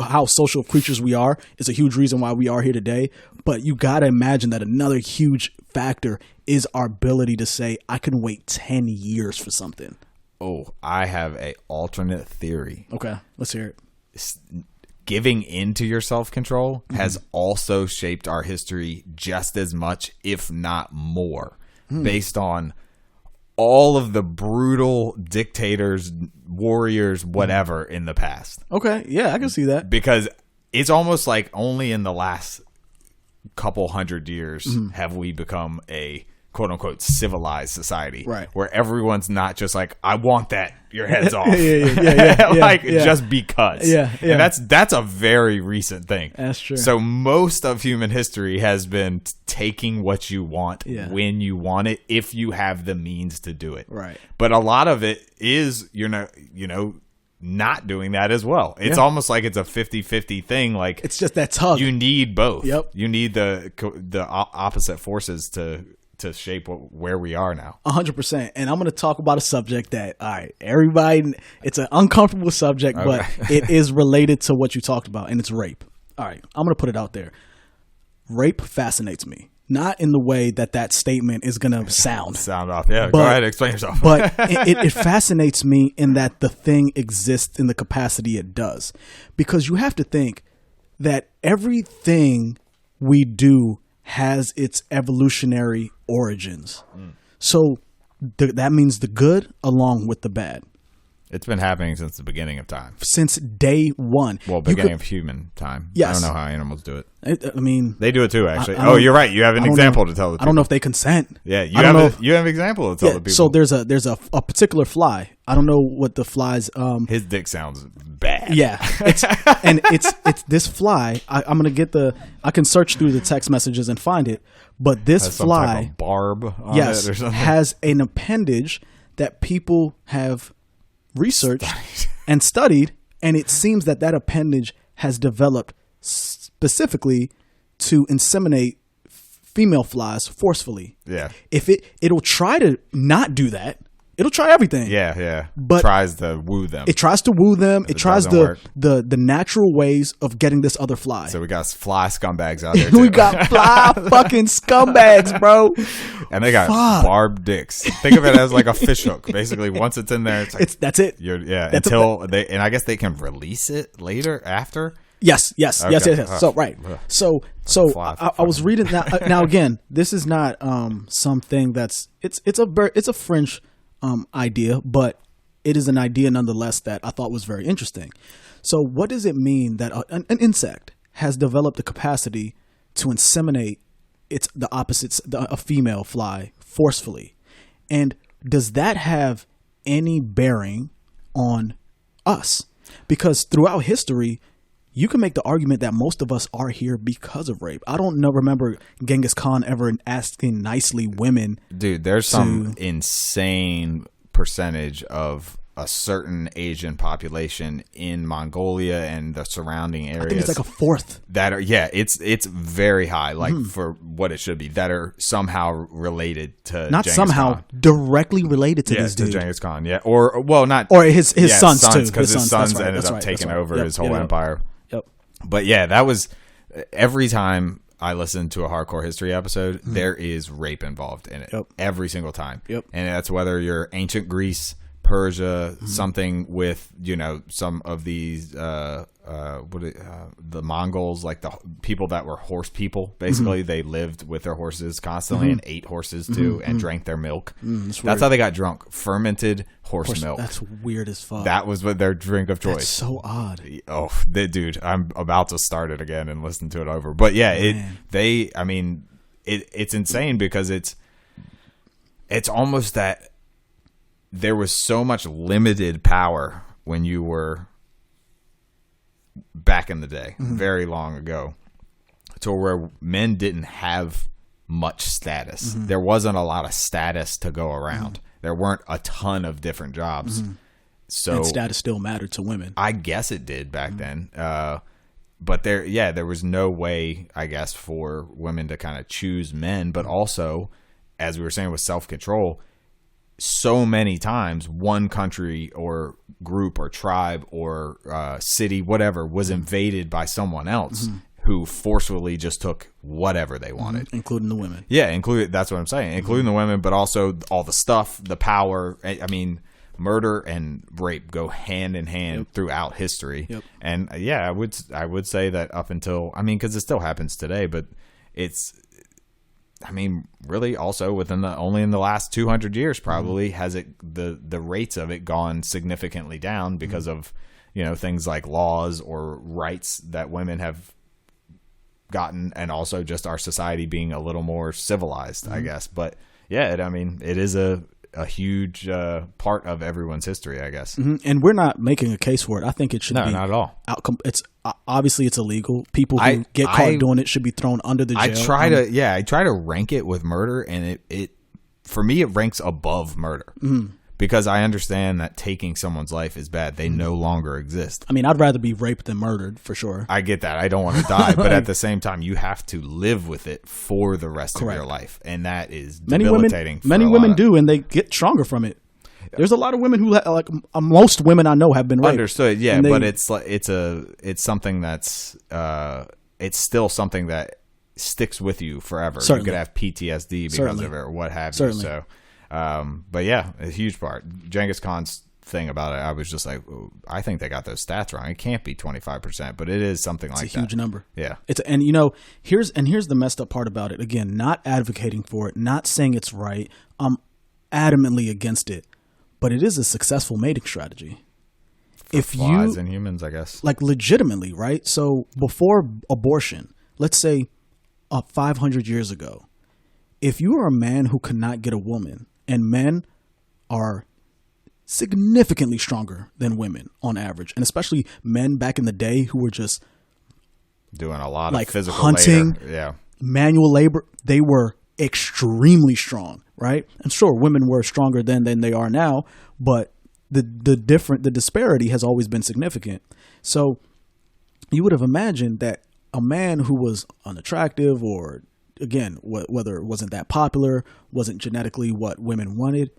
how social creatures we are is a huge reason why we are here today. But you got to imagine that another huge factor is our ability to say, I can wait 10 years for something. Oh, I have a alternate theory. Okay, let's hear it. Giving into your self-control has also shaped our history just as much, if not more, based on all of the brutal dictators, warriors, whatever in the past. Okay, yeah, I can see that. Because it's almost like only in the last couple hundred years have we become a quote unquote civilized society, Right. where everyone's not just like, I want that, your head's off. Yeah. Just because. Yeah. And that's a very recent thing. That's true. So most of human history has been taking what you want when you want it, if you have the means to do it. Right. But a lot of it is, not doing that as well. It's almost like it's a 50-50 thing. Like, It's just that tug. you need both. Yep. You need the opposite forces to shape where we are now. 100%. And I'm going to talk about a subject that, all right, everybody, it's an uncomfortable subject, but it is related to what you talked about, and it's rape. All right, I'm going to put it out there. Rape fascinates me. Not in the way that statement is going to sound. Sound off. Yeah, go ahead, explain yourself. But it fascinates me in that the thing exists in the capacity it does. Because you have to think that everything we do has its evolutionary origins. So that means the good along with the bad. It's been happening since the beginning of time. Since day one. Well, beginning of human time. Yes. I don't know how animals do it. I mean, They do it too, actually. I don't- You're right. You have an I don't example know- to tell the people. I don't know if they consent. Yeah, you I don't know have you have an example to tell the people. So there's a particular fly. I don't know what the fly's his dick sounds bad. Yeah, it's this fly. I'm gonna get I can search through the text messages and find it. But this Has some type fly, of barb on yes, it or something. has an appendage that people have researched and studied, and it seems that appendage has developed specifically to inseminate female flies forcefully. Yeah. If it'll try to not do that. It'll try everything. Yeah. But tries to woo them. It tries to woo them. It tries doesn't work. the natural ways of getting this other fly. So we got fly scumbags out there too. We got fly fucking scumbags, bro. And they got Fuck. barbed dicks. Think of it as like a fish hook. Basically, once it's in there, it's like That's it. and I guess they can release it later after. Yes. Okay. So right. So Fly. I was reading now again. This is not something that's it's a fringe idea, but it is an idea nonetheless that I thought was very interesting. So what does it mean that an insect has developed the capacity to inseminate a female fly forcefully? And does that have any bearing on us? Because throughout history, you can make the argument that most of us are here because of rape. I don't remember Genghis Khan ever asking nicely women. Dude, there's some insane percentage of a certain Asian population in Mongolia and the surrounding areas. I think it's like a fourth. That are it's very high, like for what it should be, that are somehow related to Not Genghis somehow Khan. directly related to this to dude. Genghis Khan, or not, Or his sons too. because his sons that's right, ended that's up right, taking that's right. over Yep, his whole yep. empire. Yep. But yeah, that was every time I listen to a hardcore history episode, there is rape involved in it. Yep. Every single time. Yep. And that's whether you're ancient Greece, Persia, something with, some of these the Mongols, like the people that were horse people. Basically, they lived with their horses constantly and ate horses too and drank their milk. That's how they got drunk. Fermented horse milk. That's weird as fuck. That was what their drink of choice. That's so odd. Oh, dude, I'm about to start it again and listen to it over. But yeah, it's insane because it's almost that there was so much limited power when you were back in the day, very long ago, to where men didn't have much status. There wasn't a lot of status to go around. There weren't a ton of different jobs. So And status still mattered to women. I guess it did back then. But there was no way, I guess, for women to kind of choose men. But also, as we were saying with self-control, so many times one country or group or tribe or city, whatever, was invaded by someone else who forcefully just took whatever they wanted, including the women. Yeah, that's what I'm saying, including the women, but also all the stuff, the power. I mean, murder and rape go hand in hand throughout history. And I would say that up until, I mean, because it still happens today, but it's, I mean, really also only in the last 200 years probably has the rates of it gone significantly down because of, things like laws or rights that women have gotten, and also just our society being a little more civilized, I guess. But yeah, it is a huge part of everyone's history, I guess. And we're not making a case for it. I think it should be. No, not at all. It's obviously it's illegal. People who get caught doing it should be thrown under the jail. I try to rank it with murder, and it for me it ranks above murder. Because I understand that taking someone's life is bad. They no longer exist. I mean, I'd rather be raped than murdered, for sure. I get that. I don't want to die. But at the same time, you have to live with it for the rest of your life. And that is debilitating. Many women do, and they get stronger from it. There's a lot of women who, most women I know have been raped. Understood, yeah. But it's something that's, it's still something that sticks with you forever. Certainly. You could have PTSD because of it or what have you. So. But yeah, a huge part. Genghis Khan's thing about it, I was just like, I think they got those stats wrong. It can't be 25%, but it is something like that. It's a huge number. Yeah. Here's the messed up part about it. Again, not advocating for it, not saying it's right. I'm adamantly against it, but it is a successful mating strategy. For flies and humans, I guess. Like legitimately, right? So before abortion, let's say 500 years ago, if you are a man who could not get a woman, and men are significantly stronger than women on average, and especially men back in the day who were just doing a lot of physical hunting, labor. Manual labor, they were extremely strong, right? And sure, women were stronger then than they are now, but the disparity has always been significant. So you would have imagined that a man who was unattractive, or again, whether it wasn't that popular, wasn't genetically what women wanted,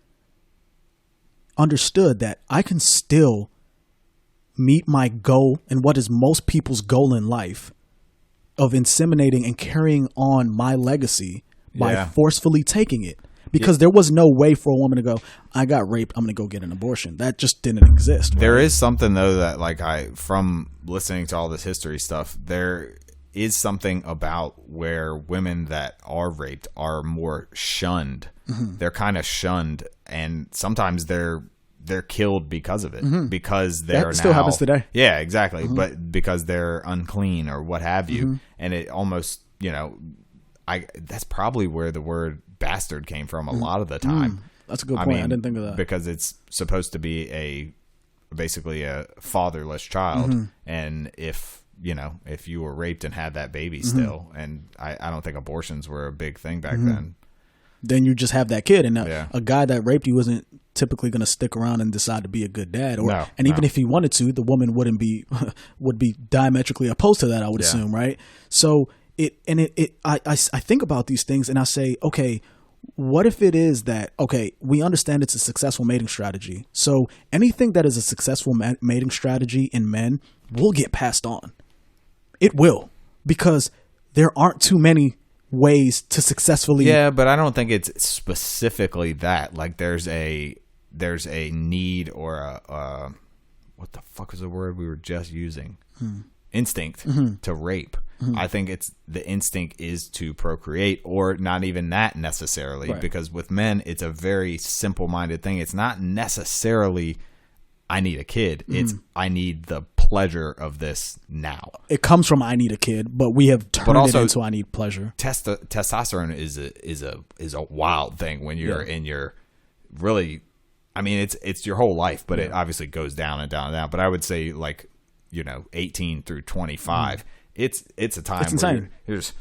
understood that I can still meet my goal and what is most people's goal in life of inseminating and carrying on my legacy by forcefully taking it. Because there was no way for a woman to go, I got raped, I'm going to go get an abortion. That just didn't exist. Right? There is something, though, that from listening to all this history stuff, there is something about where women that are raped are more shunned. They're kind of shunned, and sometimes they're killed because of it, because they're still happens today. Yeah, exactly. But because they're unclean or what have you, and it almost, that's probably where the word bastard came from a lot of the time. That's a good point. I didn't think of that. Because it's supposed to be basically a fatherless child, and if you were raped and had that baby still, and I don't think abortions were a big thing back then you just have that kid, and a guy that raped you isn't typically going to stick around and decide to be a good dad, even if he wanted to, the woman would be diametrically opposed to that, I would assume, right? So I think about these things and I say, okay, what if it is that, okay, we understand it's a successful mating strategy, so anything that is a successful mating strategy in men will get passed on. It will, because there aren't too many ways to successfully. Yeah, but I don't think it's specifically that. Like there's a need or a what the fuck was the word we were just using? Instinct to rape. I think the instinct is to procreate, or not even that necessarily, because with men it's a very simple-minded thing. It's not necessarily I need a kid. It's I need the pleasure of this now. It comes from I need a kid, but we have turned it into I need pleasure. Testosterone is a wild thing when you're in your really. I mean, it's your whole life, but it obviously goes down and down and down. But I would say 18 through 25. It's a time. It's insane. You're just,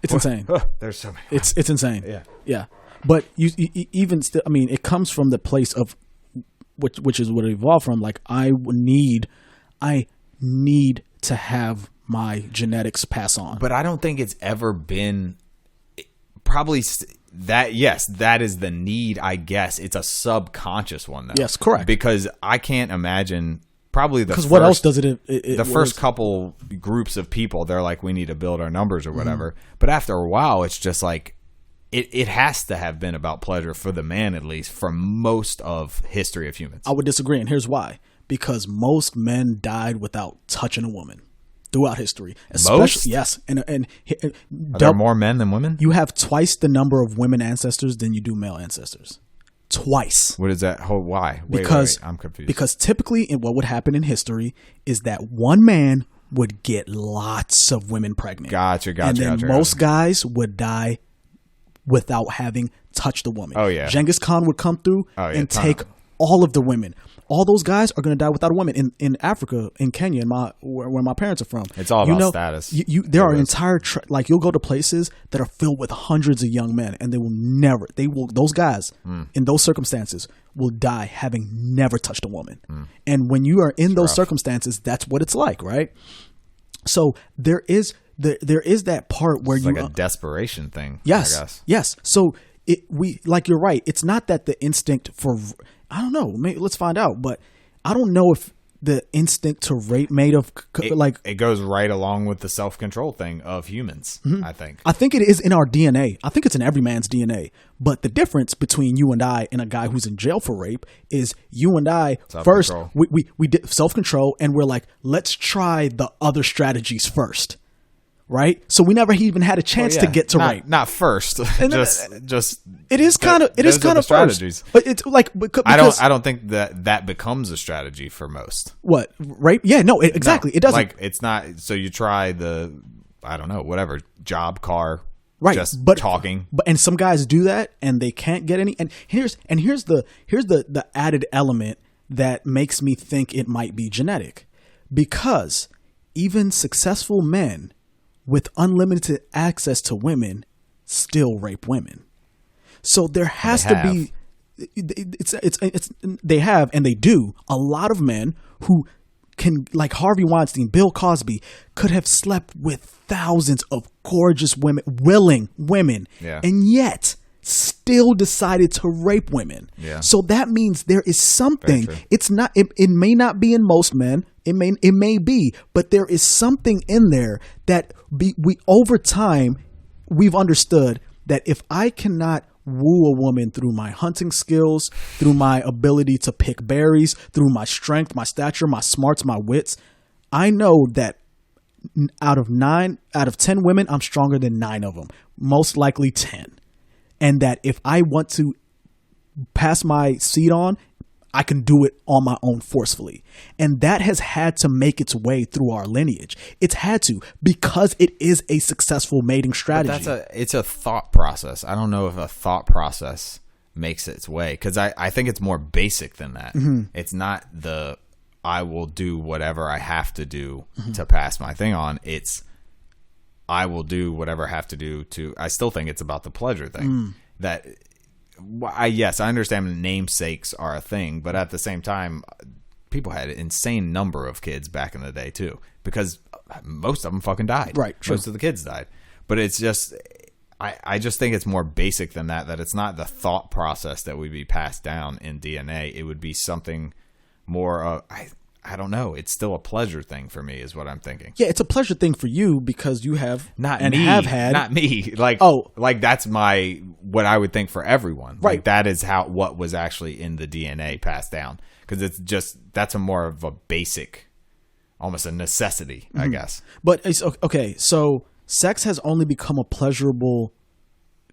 it's insane. There's so many. It's insane. Yeah. But you even still. I mean, it comes from the place of which is what it evolved from. Like I need to have my genetics pass on. But I don't think it's ever been probably that. Yes, that is the need. I guess it's a subconscious one, though. Yes, correct. Because I can't imagine. Probably the because what else does it the first couple groups of people, they're like, we need to build our numbers or whatever. But after a while, it's just like it has to have been about pleasure for the man, at least for most of history of humans. I would disagree, and here's why. Because most men died without touching a woman throughout history. Most? Yes. And Are there more men than women? you have twice the number of women ancestors than you do male ancestors. Twice. What is that? Why? Because wait, I'm confused. Because typically, what would happen in history is that one man would get lots of women pregnant. Gotcha. And then most guys would die without having touched a woman. Oh, yeah. Genghis Khan would come through and take all of the women. All those guys are going to die without a woman. In Africa, in Kenya, where my parents are from. It's all about status. There are entire like you'll go to places that are filled with hundreds of young men, and those guys in those circumstances will die having never touched a woman. And when you are in those circumstances, that's what it's like, right? So there is that part where it's like a desperation thing. Yes, I guess. Yes. So you're right. It's not that the instinct for, I don't know. Maybe let's find out. But I don't know if the instinct to rape made of it goes right along with the self-control thing of humans. I think it is in our DNA. I think it's in every man's DNA. But the difference between you and I and a guy who's in jail for rape is you and I first we did self-control, and we're like, let's try the other strategies first. Right, so we never even had a chance to get to rape. Not first, just it is kind of strategies. First. But it's like because I don't think that becomes a strategy for most. What, rape? Yeah, no, exactly. It doesn't. Like it's not. So you try the whatever job, car, right? Just talking. And some guys do that and they can't get any. And here's the added element that makes me think it might be genetic, because even successful men with unlimited access to women still rape women. So there has to be, they have, and they do, a lot of men who can, like Harvey Weinstein, Bill Cosby, could have slept with thousands of gorgeous women, willing women, and yet still decided to rape women. Yeah. So that means there is something. It's not. It may not be in most men. It may be, but there is something in there that we over time we've understood that if I cannot woo a woman through my hunting skills, through my ability to pick berries, through my strength, my stature, my smarts, my wits, I know that out of 10 women, I'm stronger than 9 of them, most likely 10. And that if I want to pass my seed on, I can do it on my own forcefully. And that has had to make its way through our lineage. It's had to, because it is a successful mating strategy. But it's a thought process. I don't know if a thought process makes its way, because I think it's more basic than that. It's not I will do whatever I have to do to pass my thing on. It's I will do whatever I have to do to. I still think it's about the pleasure thing. Yes, I understand namesakes are a thing, but at the same time, people had an insane number of kids back in the day too, because most of them fucking died. Right, true. Most of the kids died. But it's just, I just think it's more basic than that. That it's not the thought process that would be passed down in DNA. It would be something more. I don't know. It's still a pleasure thing for me, is what I'm thinking. Yeah, it's a pleasure thing for you because you have not me. Like that's what I would think for everyone. Right. Like that is what was actually in the DNA passed down, because it's just that's a more of a basic, almost a necessity, I guess. But it's okay. So sex has only become a pleasurable,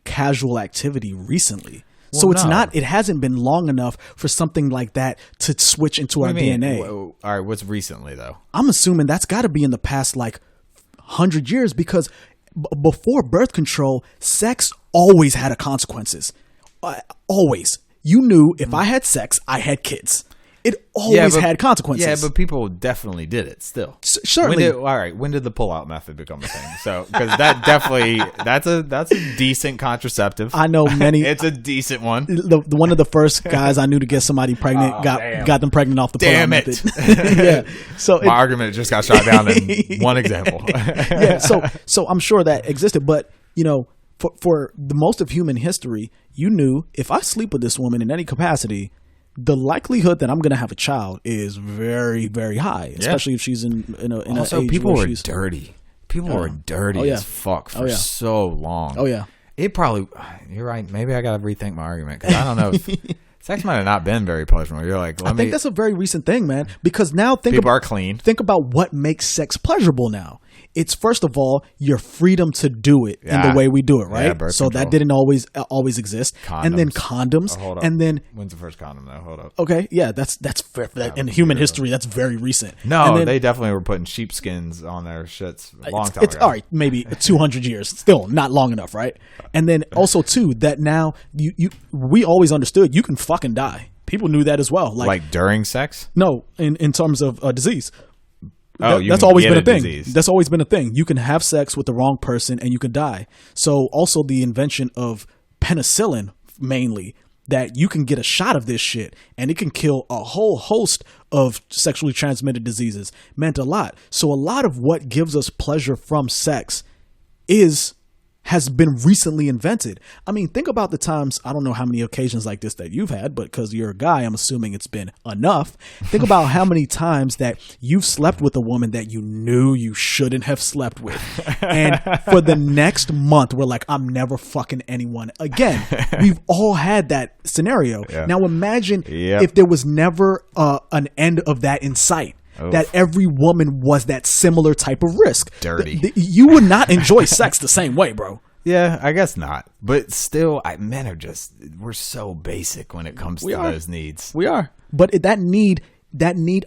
casual activity recently. So it's not. It hasn't been long enough for something like that to switch into our DNA. All right, what's recently though? I'm assuming that's got to be in the past 100 years, because before birth control, sex always had consequences. Always, you knew if I had sex, I had kids. It always had consequences. Yeah, but people definitely did it still. Certainly. When did the pull-out method become a thing? So, because that definitely, that's a decent contraceptive. I know many. It's a decent one. One of the first guys I knew to get somebody pregnant got them pregnant off the pull-out method. Yeah. So my argument just got shot down in one example. Yeah. So I'm sure that existed, but for the most of human history, you knew if I sleep with this woman in any capacity, the likelihood that I'm going to have a child is very, very high, especially if she's in also, an age people where were she's dirty. People were dirty Oh, yeah. as fuck for Oh, yeah. so long. Oh yeah. It probably. You're right. Maybe I got to rethink my argument because I don't know. If, sex might have not been very pleasurable. You're like, I think that's a very recent thing, man. Because now people are clean. Think about what makes sex pleasurable now. It's first of all your freedom to do it in the way we do it, right? Yeah, birth so control. that didn't always exist. And then condoms, Oh, hold up. and then When's the first condom though? Hold up. okay, yeah, that's fair. In human history, that's very recent. No, And then, they definitely were putting sheepskins on their shits a long time it's ago. all right, maybe 200 years, still not long enough, right? And then also too that now we always understood you can fucking die. People knew that as well. Like during sex? No, in terms of disease. Oh, you that's can always get been a a thing. disease. That's always been a thing. You can have sex with the wrong person and you can die. So also the invention of penicillin, mainly, that you can get a shot of this shit and it can kill a whole host of sexually transmitted diseases, meant a lot. So a lot of what gives us pleasure from sex has been recently invented. I mean, think about the times, I don't know how many occasions like this that you've had, but because you're a guy, I'm assuming it's been enough. Think about how many times that you've slept with a woman that you knew you shouldn't have slept with. And for the next month, we're like, I'm never fucking anyone again. We've all had that scenario. Yeah. Now imagine Yep. if there was never an end of that in sight. Oof. That every woman was that similar type of risk. Dirty. You would not enjoy sex the same way, bro. Yeah, I guess not. But still, men are we're so basic when it comes to those needs. We are. But that need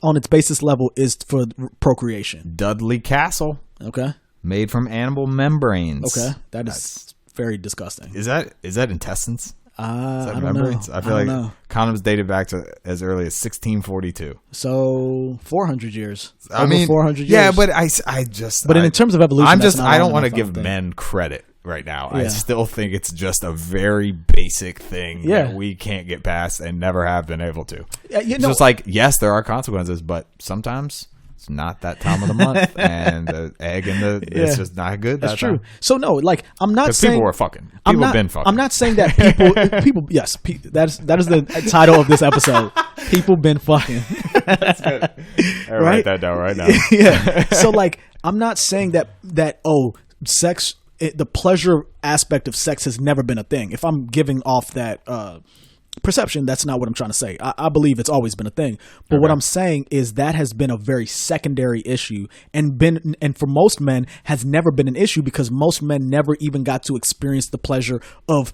on its basis level is for procreation. Dudley Castle, Okay. made from animal membranes. Okay. That's very disgusting. Is that intestines? Is that I don't membranes? know. I feel don't like know. condoms dated back to as early as 1642. So 400 years. I Over mean, 400 years. yeah, but I just. But in terms of evolution, I don't want to to give men credit right now. I Yeah. still think it's just a very basic thing Yeah. that we can't get past and never have been able to. You It's know, just like, yes, there are consequences, but sometimes it's not that time of the month, and the egg and it's just not good. that's that true. time. So no, like I'm not Because saying people were fucking. I'm People not, have been fucking. I'm not saying that people yes, that is the title of this episode. People been fucking. I right? write that down right now. Yeah. So like I'm not saying that sex the pleasure aspect of sex has never been a thing. If I'm giving off that perception, that's not what I'm trying to say. I believe it's always been a thing. But what I'm saying is that has been a very secondary issue and for most men has never been an issue because most men never even got to experience the pleasure of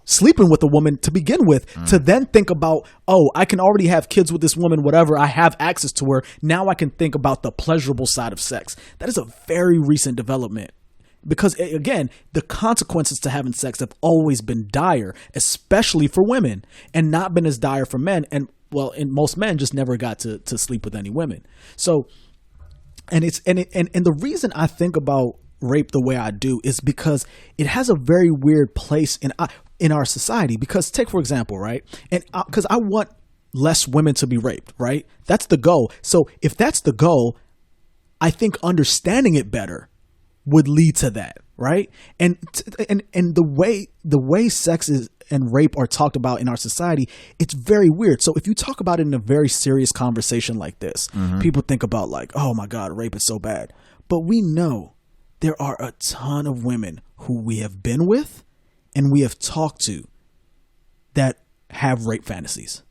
sleeping with a woman to begin with, to then think about, oh, I can already have kids with this woman, whatever, I have access to her. Now I can think about the pleasurable side of sex. That is a very recent development. Because, again, the consequences to having sex have always been dire, especially for women, and not been as dire for men. And, well, and most men just never got to sleep with any women. So, and the reason I think about rape the way I do is because it has a very weird place in our society. Because, take, for example, right? And because I want less women to be raped, right? That's the goal. So, if that's the goal, I think understanding it better would lead to that, right? And the way sex is and rape are talked about in our society, it's very weird. So if you talk about it in a very serious conversation like this, people think about like, oh my God, rape is so bad. But we know there are a ton of women who we have been with and we have talked to that have rape fantasies,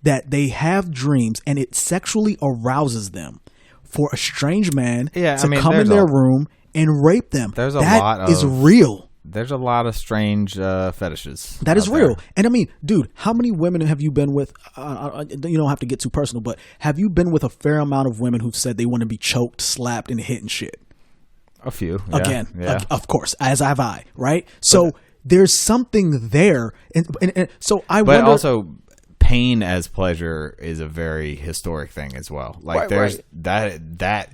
that they have dreams and it sexually arouses them for a strange man to come in their room and rape them. There's a that lot is of real. There's a lot of strange fetishes. That is out real. there. And I mean, dude, how many women have you been with? You don't have to get too personal, but have you been with a fair amount of women who've said they want to be choked, slapped, and hit and shit? A few. Yeah. Again, Yeah. of course, as have I, right? So there's something there. And so I But wonder. also, pain as pleasure is a very historic thing as well. Like Right, there's right. that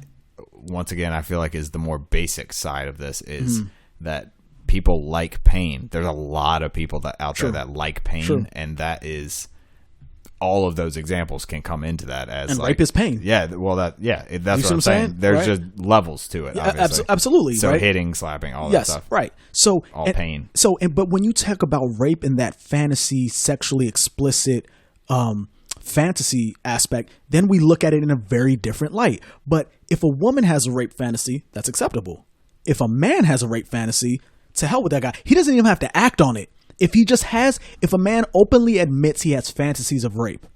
once again I feel like is the more basic side of this is that people like pain. There's a lot of people out there that like pain, and that is all of those examples can come into that as And like, rape is pain. Yeah, well, that's You what see I'm saying. There's Right? just levels to it. Obviously. Absolutely. So right? hitting, slapping, all that Yes, stuff. right. So All pain. But when you talk about rape in that fantasy, sexually explicit fantasy aspect, then we look at it in a very different light. But if a woman has a rape fantasy, that's acceptable. If a man has a rape fantasy, to hell with that guy. He doesn't even have to act on it. If a man openly admits he has fantasies of rape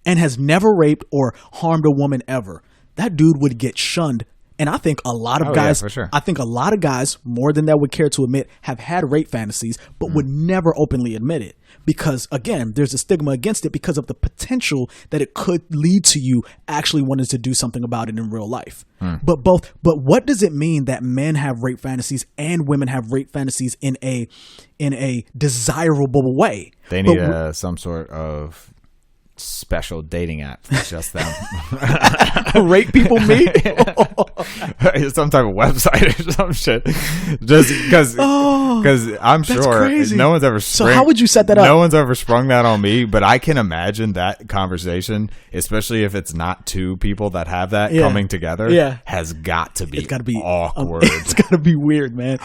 and has never raped or harmed a woman ever, that dude would get shunned. And I think a lot of guys, for sure. I think a lot of guys, more than that would care to admit, have had rape fantasies, but would never openly admit it. Because again, there's a stigma against it because of the potential that it could lead to you actually wanting to do something about it in real life. But what does it mean that men have rape fantasies and women have rape fantasies in a desirable way? They need some sort of special dating app for just them. Rape people meet? Some type of website or some shit. Just because I'm sure crazy. no one's ever So how would you set that up? No one's ever sprung that on me, but I can imagine that conversation, especially if it's not two people that have that coming together, has got to be It's got to be awkward. It's got to be weird, man.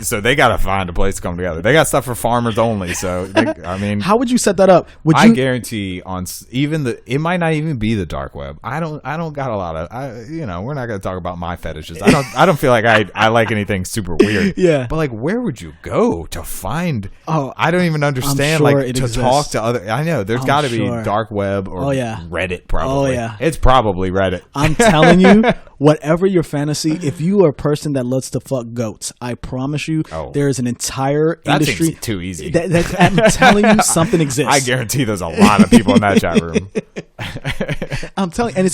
So they got to find a place to come together. They got stuff for farmers only. So I mean, how would you set that up? I guarantee on even it might not even be the dark web. I don't got a lot of we're not going to talk about my fetishes. I don't feel like I like anything super weird. Yeah. But like, where would you go to find? Oh, I don't even understand. sure Like it to exists. talk to other. I know there's got to be sure. dark web or Reddit. Probably. Oh, yeah. It's probably Reddit. I'm telling you, whatever your fantasy, if you are a person that loves to fuck goats, I promise you, there is an entire that industry. Seems too easy. I'm telling you, something exists. I guarantee there's a lot of people in that chat room. I'm telling, and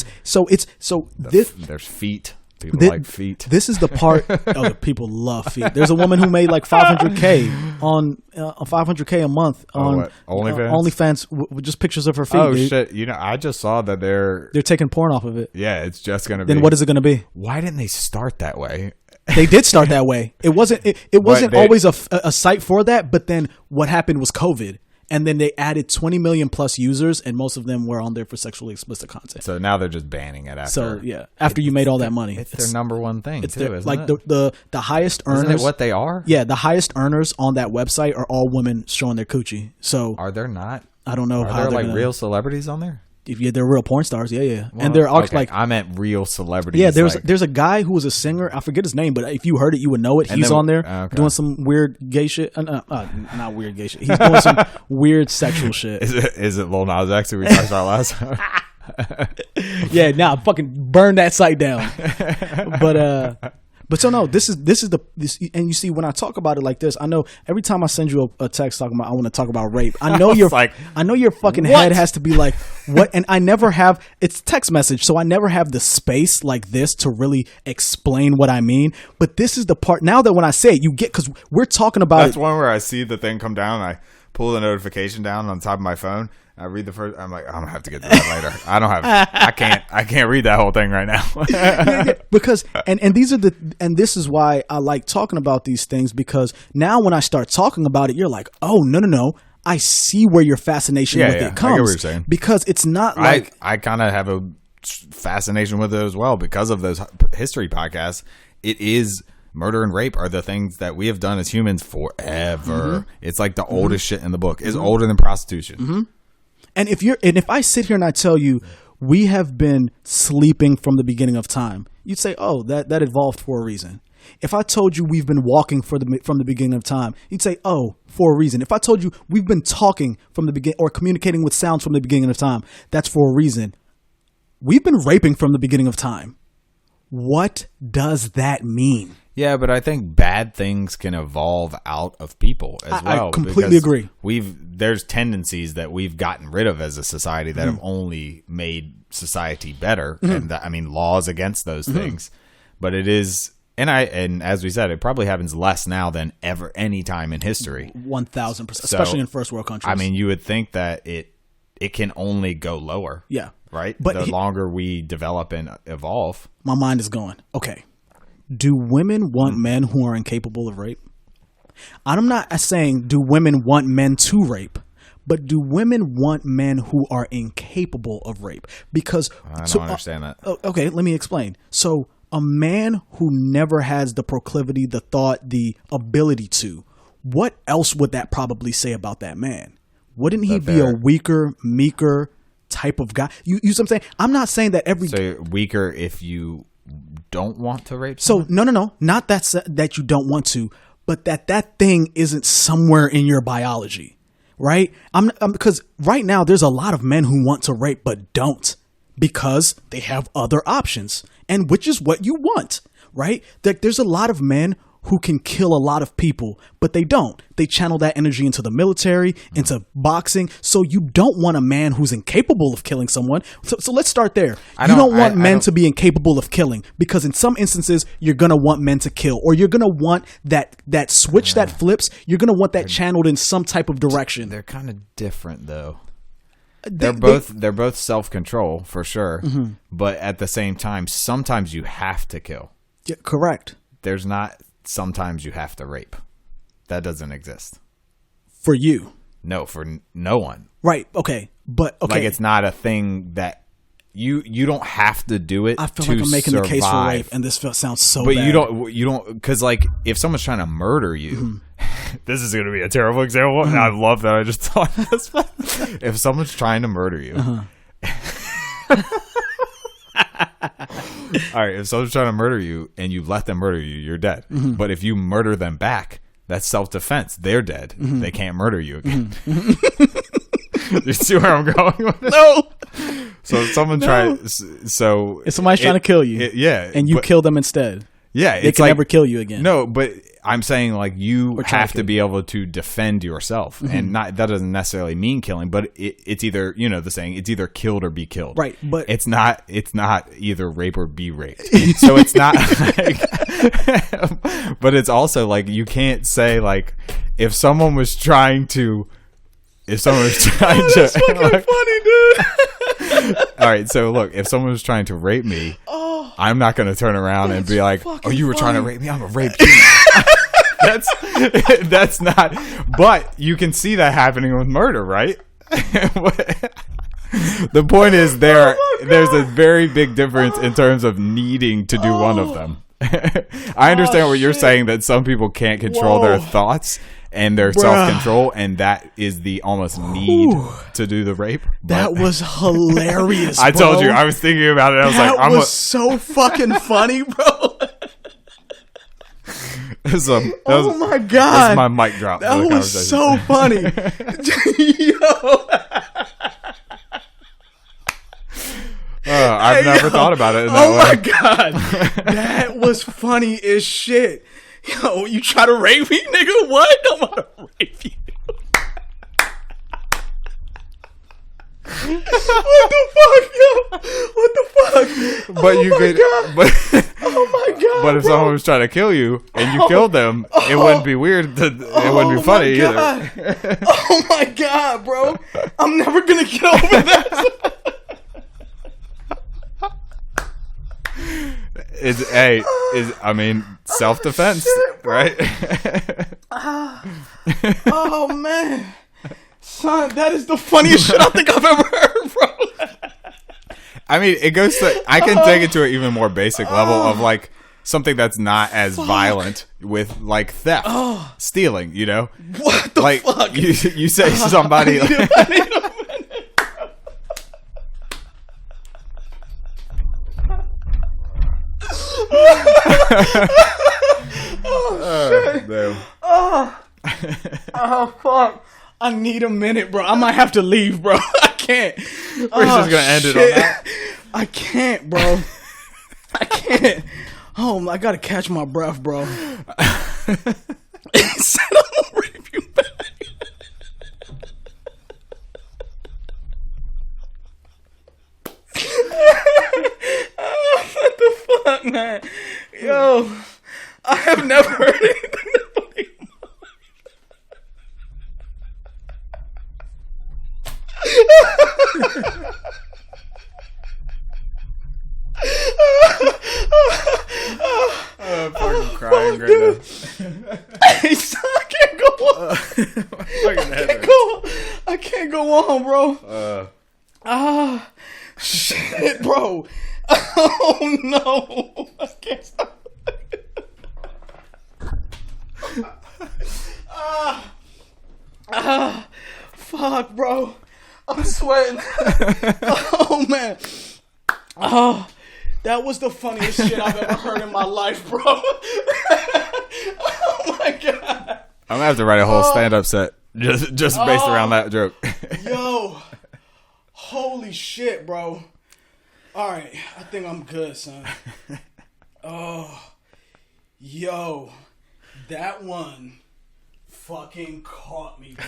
there's feet. People like feet. This is the part. Oh, people love feet. There's a woman who made like $500K on $500K a month on OnlyFans. OnlyFans with just pictures of her feet. Oh dude. shit! I just saw that they're taking porn off of it. Yeah, it's just gonna be. Then what is it gonna be? Why didn't they start that way? They did start that way. It wasn't. It wasn't always a site for that. But then what happened was COVID. And then they added 20 million plus users, and most of them were on there for sexually explicit content. So now they're just banning it after. So yeah, after you made all that money, it's their number one thing. It's too, isn't like it? the highest earners. Isn't it what they are? Yeah, the highest earners on that website are all women showing their coochie. So are there not? I don't know. Are there like real celebrities on there? If they're real porn stars, yeah. Well, and they're like I meant real celebrities. Yeah, there's a guy who was a singer. I forget his name, but if you heard it, you would know it. He's on there doing some weird gay shit. Not weird gay shit. He's doing some weird sexual shit. Is it Lil Nas X who we talked about last time? Yeah, now fucking burn that site down. But so no, this is and you see when I talk about it like this, I know every time I send you a text talking about I want to talk about rape, I know I know your fucking head has to be like what, and I never have, it's text message, so I never have the space like this to really explain what I mean. But this is the part now that when I say it, you get, because we're talking about That's one where I see the thing come down and I pull the notification down on top of my phone. I read the first. I'm like, I'm gonna have to get to that later. I can't read that whole thing right now. Because this is why I like talking about these things, because now when I start talking about it, you're like, oh no, I see where your fascination with it comes. I get what you're saying. Because it's not like I kind of have a fascination with it as well because of those history podcasts. It is. Murder and rape are the things that we have done as humans forever. Mm-hmm. It's like the oldest shit in the book. It's older than prostitution. Mm-hmm. And if I sit here and I tell you we have been sleeping from the beginning of time, you'd say, oh, that evolved for a reason. If I told you we've been walking from the beginning of time, you'd say, oh, for a reason. If I told you we've been talking from the beginning or communicating with sounds from the beginning of time, that's for a reason. We've been raping from the beginning of time. What does that mean? Yeah, but I think bad things can evolve out of people as well. I completely agree. There's tendencies that we've gotten rid of as a society that have only made society better, and laws against those things. But it is, and as we said, it probably happens less now than ever any time in history. 1,000%, especially in first world countries. I mean, you would think that it can only go lower. Yeah, right. But the longer we develop and evolve, my mind is going, okay. Do women want men who are incapable of rape? I'm not saying do women want men to rape, but do women want men who are incapable of rape? Because I don't understand that. Okay, let me explain. So a man who never has the proclivity, the thought, the ability to, what else would that probably say about that man? Wouldn't he be a weaker, meeker type of guy? You see what I'm saying? I'm not saying that every... So weaker if you don't want to rape So someone? no. Not that you don't want to, but that thing isn't somewhere in your biology, right? Because right now there's a lot of men who want to rape but don't because they have other options, and which is what you want, right? There's a lot of men who can kill a lot of people, but they don't. They channel that energy into the military, into boxing. So you don't want a man who's incapable of killing someone. So let's start there. You don't want men to be incapable of killing, because in some instances you're going to want men to kill, or you're going to want that switch that flips. You're going to want that channeled in some type of direction. They're kind of different though. They're both self-control for sure, but at the same time, sometimes you have to kill. Yeah, correct. There's not sometimes you have to rape. That doesn't exist. For you. No, for no one. Right. Okay. But okay. Like, it's not a thing that you don't have to do it. I feel to like I'm making survive. the case for rape, and this sounds so but bad. you don't because, like, if someone's trying to murder you, this is going to be a terrible example, and I love that I just thought this. If someone's trying to murder you, all right, if someone's trying to murder you and you let them murder you, you're dead. But if you murder them back, that's self-defense. They're dead. They can't murder you again. You see where I'm going with this? No. So if someone so if somebody's trying to kill you, and you kill them instead, yeah, they can never kill you again. No, but I'm saying, like, you have to be able to defend yourself, and that doesn't necessarily mean killing, but it's either, the saying, it's either killed or be killed, right? But it's not either rape or be raped. So it's not like, but it's also like, you can't say, like, if someone was trying to that's fucking funny, dude. All right, so look, if someone was trying to rape me, I'm not going to turn around and be like, "Oh, you were trying to rape me? I'm a rape you." That's not. But you can see that happening with murder, right? The point is, there's a very big difference in terms of needing to do one of them. I understand what you're saying, that some people can't control their thoughts and their self-control, and that is the almost need to do the rape. That was hilarious. I told you, I was thinking about it. I was like, that was so fucking funny, bro. Oh my god, that's my mic drop. That was so funny. Yo. I've never thought about it in that way. Oh my god, that was funny as shit. Yo, you try to rape me, nigga? What? I'm gonna rape you. What the fuck, yo? What the fuck? But you could. But, oh my god. But if someone was trying to kill you and you killed them, it wouldn't be weird. It wouldn't be funny either. Oh my god, bro! I'm never gonna get over that. I mean, self-defense, right? Oh man, son, that is the funniest shit I think I've ever heard, bro. I mean, it goes to, I can take it to an even more basic level of, like, something that's not as violent, with, like, theft, stealing, What the like, fuck? You say somebody. Shit. Oh fuck! I need a minute, bro. I might have to leave, bro. I can't. We're just gonna end it on that. I can't, bro. I can't. Oh, I gotta catch my breath, bro. He said I'm gonna rape you back. What the fuck, man? Yo, I have never heard anything that funny. I'm fucking crying right now. Hey, son, I can't go on. Fucking head hurts. I can't. can't go on, bro. Shit, bro. Oh no, I can't stop. Fuck, bro. I'm sweating. Oh man. Oh, that was the funniest shit I've ever heard in my life, bro. Oh my god. I'm gonna have to write a whole stand-up set just based around that joke. Yo, holy shit, bro. All right, I think I'm good, son. Oh, yo, that one fucking caught me, bro.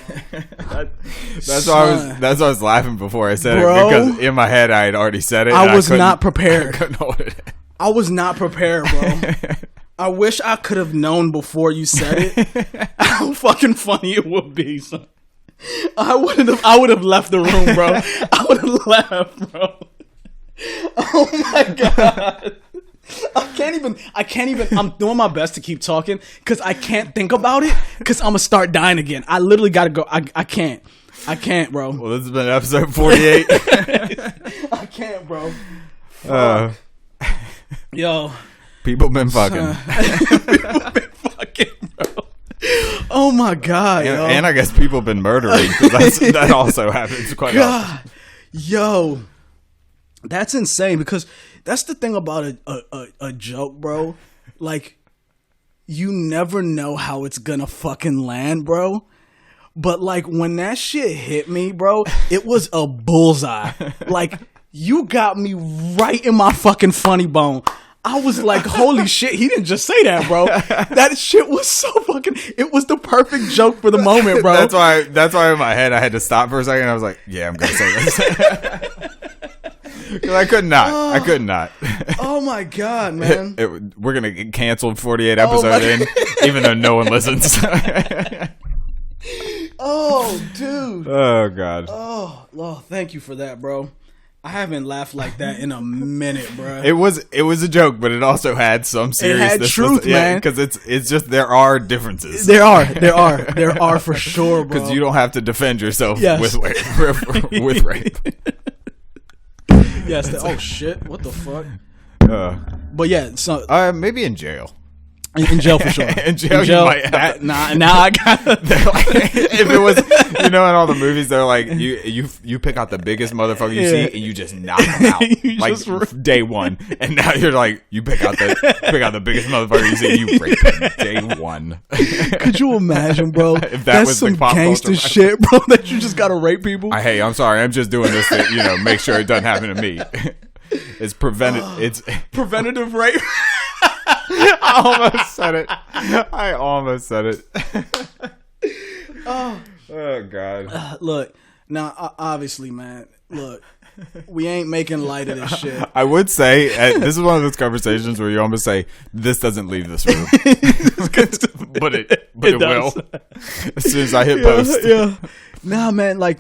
That's why I was laughing before I said Bro, it, because in my head I had already said it. I was not prepared. I couldn't hold it. I was not prepared, bro. I wish I could have known before you said it how fucking funny it would be, son. I would have left the room, bro. I would have left, bro. Oh my god. I can't even I'm doing my best to keep talking because I can't think about it because I'm gonna start dying again. I literally gotta go. I can't, bro. Well, this has been episode 48. I can't, bro. Yo, people been fucking. people been fucking, bro. Oh my god, yo. And I guess people been murdering, because that also happens quite often. Yo, that's insane, because that's the thing about a joke, bro. Like, you never know how it's gonna fucking land, bro. But like, when that shit hit me, bro, it was a bullseye. Like, you got me right in my fucking funny bone. I was like, holy shit, he didn't just say that, bro. That shit was so fucking, it was the perfect joke for the moment, bro. That's why in my head I had to stop for a second. I was like, yeah, I'm gonna say this. Because I could not. Oh my god, man. We're gonna get canceled 48 episodes in, even though no one listens. Oh, dude. Oh god. Oh, thank you for that, bro. I haven't laughed like that in a minute, bro. It was a joke, but it also had some seriousness. It had truth, man. Because it's just, there are differences. There are for sure, bro. Because you don't have to defend yourself with rape. Yes. Oh shit! What the fuck? But yeah, so maybe in jail. In jail for sure. In jail, you might have now I got. If it was, in all the movies, they're like, you pick out the biggest motherfucker you see and you just knock him out like day one, and now you're like, you pick out the biggest motherfucker you see, you rape him day one. Could you imagine, bro? If that's was some the pop gangster culture, shit, bro. That you just gotta rape people. Hey, I'm sorry, I'm just doing this to make sure it doesn't happen to me. It's It's preventative rape. I almost said it. Oh god. Look, now obviously, man. Look, we ain't making light of this shit. I would say this is one of those conversations where you almost say, "This doesn't leave this room," but it will. As soon as I hit post. Yeah. Nah, man. Like,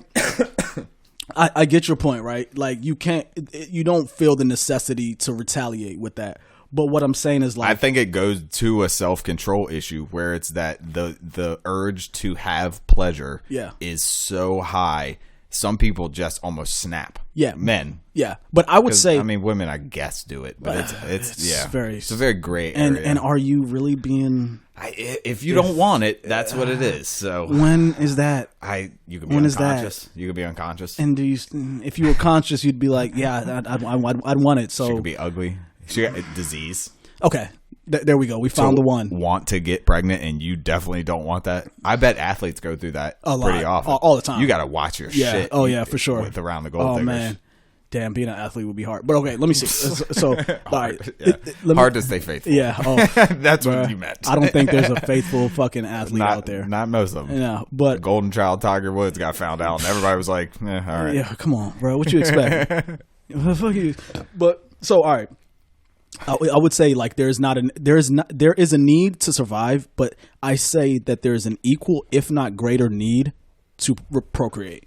I get your point, right? Like, you don't feel the necessity to retaliate with that. But what I'm saying is, like, I think it goes to a self-control issue where it's that the urge to have pleasure is so high. Some people just almost snap. Yeah. Men. Yeah. But I would say, women, I guess, do it, but it's a very gray area. And are you really being? If you don't want it, that's what it is. So when is that? You could be unconscious. You could be unconscious. And if you were conscious, you'd be like, yeah, I'd want it. So she could be ugly. She got a disease. Okay. There we go. We found the one. Want to get pregnant, and you definitely don't want that. I bet athletes go through that pretty often. All the time. You got to watch your shit. Oh, yeah, for sure. With around the goal diggers. Man. Damn, being an athlete would be hard. But okay, let me see. So, all right. Hard to stay faithful. Yeah. Oh, that's what you meant. I don't think there's a faithful fucking athlete out there. Not most of them. Yeah, but the golden child Tiger Woods got found out, and everybody was like, all right. Yeah, come on, bro. What you expect? Fuck you. But so, all right. I would say, like, there is a need to survive, but I say that there is an equal, if not greater, need to procreate.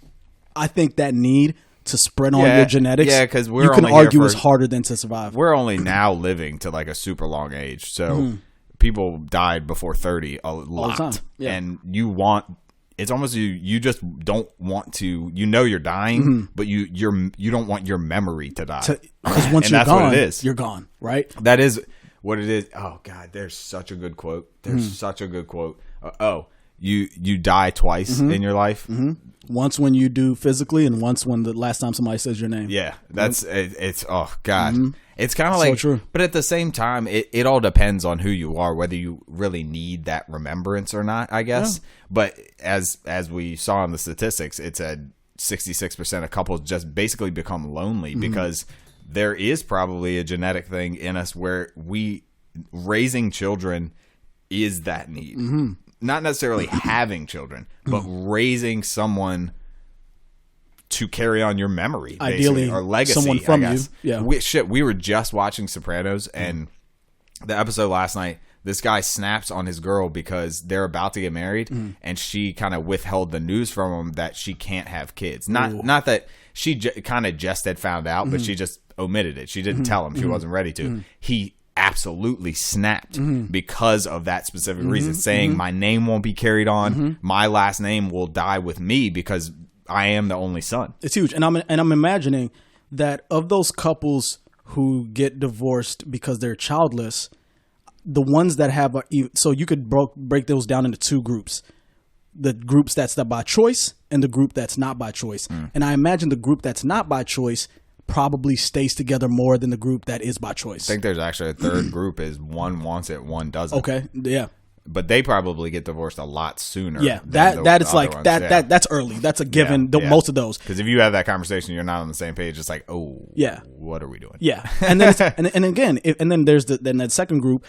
I think that need to spread on your genetics, because you can argue is harder than to survive. We're only now living to like a super long age, so people died before 30 a lot, all the time. Yeah. And you want it's almost you just don't want to, you're dying, but you don't want your memory to die. Because once And you're that's gone, what it is. you're gone, right? That is what it is. Oh God, there's such a good quote. You die twice in your life. Once when you do physically, and once when the last time somebody says your name. Yeah, that's it's oh God. It's kind of So like, true. But at the same time, it all depends on who you are, whether you really need that remembrance or not, I guess. Yeah. But as we saw in the statistics, it said 66% of couples just basically become lonely because there is probably a genetic thing in us where raising children is that need. Not necessarily having children, but raising someone to carry on your memory, Ideally, or legacy, someone from I guess. you. Yeah. We were just watching Sopranos, and the episode last night, this guy snaps on his girl because they're about to get married, and she kind of withheld the news from him that she can't have kids. Not that she kind of just had found out, but she just omitted it. She didn't tell him. She wasn't ready to. He absolutely snapped because of that specific reason, saying my name won't be carried on. My last name will die with me because I am the only son. It's huge. And I'm imagining that of those couples who get divorced because they're childless, the ones that have so you could break those down into two groups. The groups that's by choice and the group that's not by choice. And I imagine the group that's not by choice probably stays together more than the group that is by choice. I think there's actually a third group is one wants it, one doesn't. Okay. Yeah. But they probably get divorced a lot sooner. Yeah. Than That is other like ones. that's early. That's a given. Most of those. Because if you have that conversation, you're not on the same page. It's like, oh, yeah, what are we doing? Yeah. And then and again, and then there's then that second group,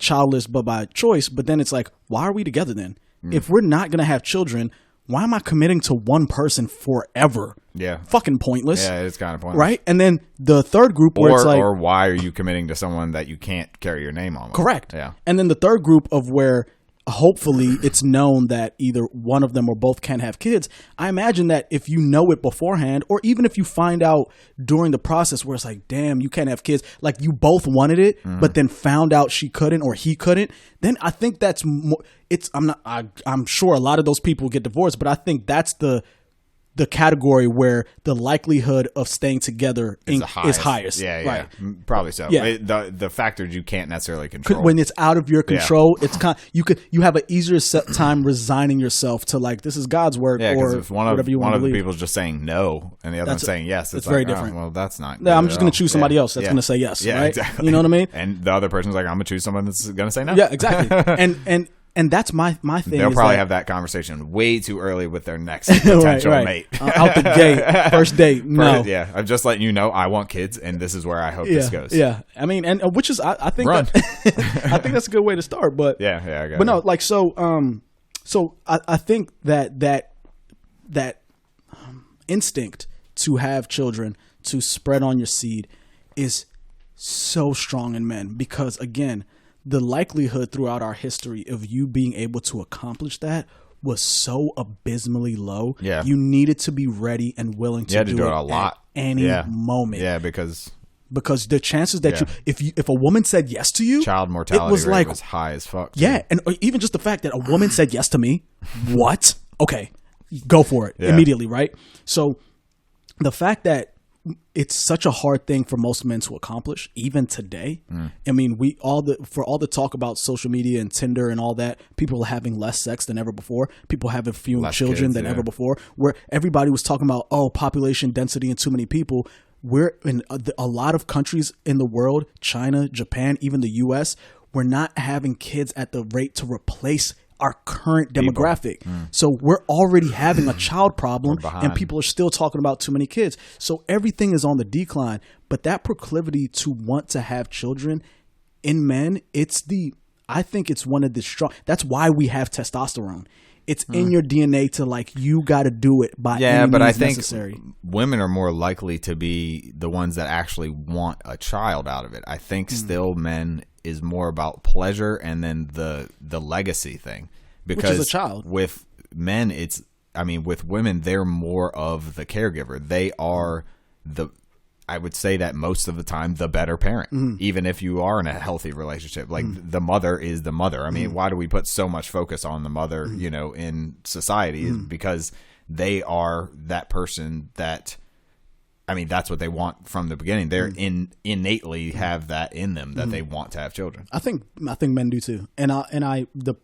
childless but by choice. But then it's like, why are we together then? If we're not gonna have children, why am I committing to one person forever? Yeah. Fucking pointless. Yeah, it's kind of pointless. Right? And then the third group where it's like, or why are you committing to someone that you can't carry your name on with? Correct. Yeah. And then the third group of where hopefully it's known that either one of them or both can have kids. I imagine that if you know it beforehand, or even if you find out during the process where it's like, damn, you can't have kids, like you both wanted it, but then found out she couldn't or he couldn't, then I think that's more, I'm sure a lot of those people get divorced, but I think that's the category where the likelihood of staying together is highest. Yeah, right. Probably so. Yeah. The factors you can't necessarily control. When it's out of your control, it's you have an easier time resigning yourself to like, this is God's work, or if one whatever you want to of the believe. people's just saying no and the other one's saying yes, it's very like, different. well, that's not. Yeah, I'm just going to choose somebody else that's Yeah. going to say yes. Yeah, right? exactly. You know what I mean? And the other person's like, I'm going to choose someone that's going to say no. Yeah, exactly. And that's my thing. They'll is probably that, have that conversation way too early with their next potential mate. Out the gate, first date. No. Yeah, I'm just letting you know I want kids, and this is where I hope this goes. Yeah, I mean, and which is I think Run. I think that's a good way to start. But I got but no, like so I think that instinct to have children, to spread on your seed, is so strong in men because again, the likelihood throughout our history of you being able to accomplish that was so abysmally low. Yeah. You needed to be ready and willing to do it a lot at any moment. Yeah, because the chances that if a woman said yes to you, child mortality it was rate like, was high as fuck. Yeah, and even just the fact that a woman said yes to me, what? Okay, go for it immediately, right? So the fact that it's such a hard thing for most men to accomplish, even today. I mean, for all the talk about social media and Tinder and all that, people are having less sex than ever before. People having fewer children than ever before. Where everybody was talking about population density and too many people. We're in a lot of countries in the world, China, Japan, even the U.S. We're not having kids at the rate to replace our current demographic. So we're already having a child problem and people are still talking about too many kids. So everything is on the decline, but that proclivity to want to have children in men, I think it's one of the strong, that's why we have testosterone. It's in your DNA to like, you got to do it by any but means I think necessary. Women are more likely to be the ones that actually want a child out of it. I think still men is more about pleasure and then the legacy thing. Because which is a child. With men, with women, they're more of the caregiver. They are I would say that most of the time the better parent, even if you are in a healthy relationship. Like the mother is the mother. I mean, why do we put so much focus on the mother, you know, in society? Is because they are that person that, I mean, that's what they want from the beginning. They're innately have that in them that they want to have children. I think men do too, and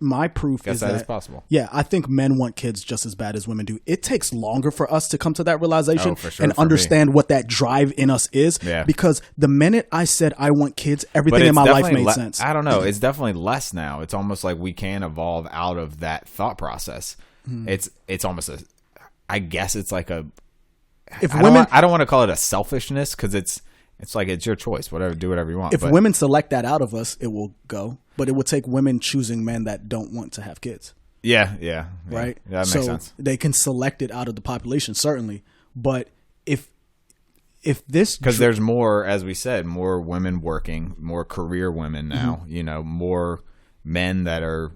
my proof is that is possible. Yeah, I think men want kids just as bad as women do. It takes longer for us to come to that realization For sure, and for understand what that drive in us is. Yeah. Because the minute I said I want kids, everything in my life made sense. I don't know. It's definitely less now. It's almost like we can evolve out of that thought process. It's almost I guess it's like a. I don't want to call it a selfishness because it's like it's your choice. Do whatever you want. If women select that out of us, it will go. But it would take women choosing men that don't want to have kids. Yeah. Right. Yeah, that makes sense. They can select it out of the population, certainly. But if this, because there's more, as we said, more women working, more career women now. You know, more men that are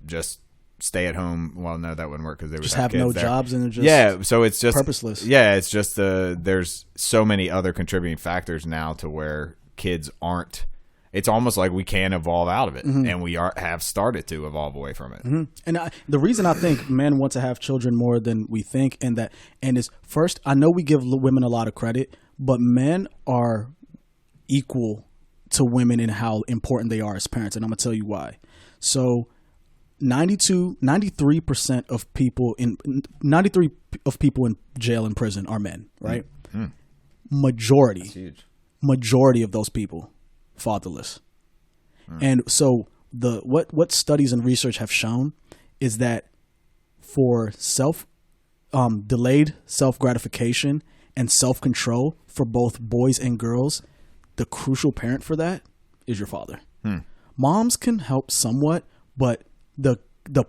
just stay at home. Well, no, that wouldn't work because they would just have kids no there. jobs and they're just so it's just purposeless. Yeah, it's just there's so many other contributing factors now to where kids aren't. It's almost like we can evolve out of it, and we have started to evolve away from it. And the reason I think men want to have children more than we think, and is first, I know we give women a lot of credit, but men are equal to women in how important they are as parents, and I'm gonna tell you why. So 93% of people in 93 of people in jail and prison are men, right? Majority of those people fatherless. And so what studies and research have shown is that for delayed self-gratification and self-control for both boys and girls, the crucial parent for that is your father. Moms can help somewhat, but the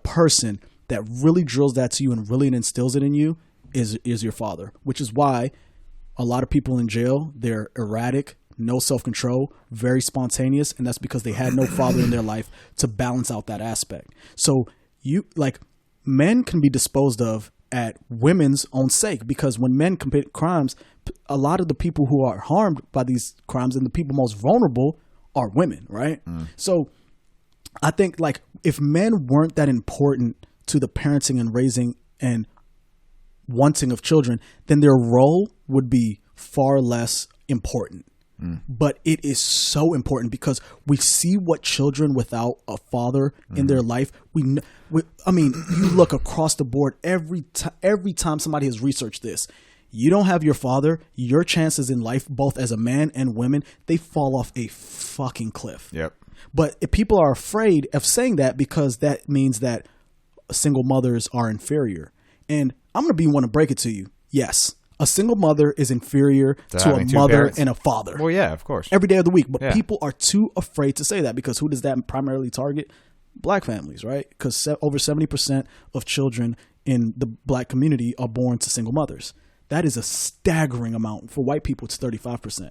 person that really drills that to you and really instills it in you is your father, which is why a lot of people in jail, they're erratic, no self-control, very spontaneous, and that's because they had no father in their life to balance out that aspect. So men can be disposed of at women's own sake, because when men commit crimes, a lot of the people who are harmed by these crimes and the people most vulnerable are women, right? So I think if men weren't that important to the parenting and raising and wanting of children, then their role would be far less important. But it is so important because we see what children without a father in their life. I mean, you look across the board every time somebody has researched this. You don't have your father, your chances in life, both as a man and women, they fall off a fucking cliff. Yep. But if people are afraid of saying that because that means that single mothers are inferior. And I'm going to be one to break it to you. Yes, a single mother is inferior to a mother parents. and a father. Well, yeah, of course. Every day of the week. But people are too afraid to say that because who does that primarily target? Black families, right? Because over 70% of children in the black community are born to single mothers. That is a staggering amount. For white people, it's 35%,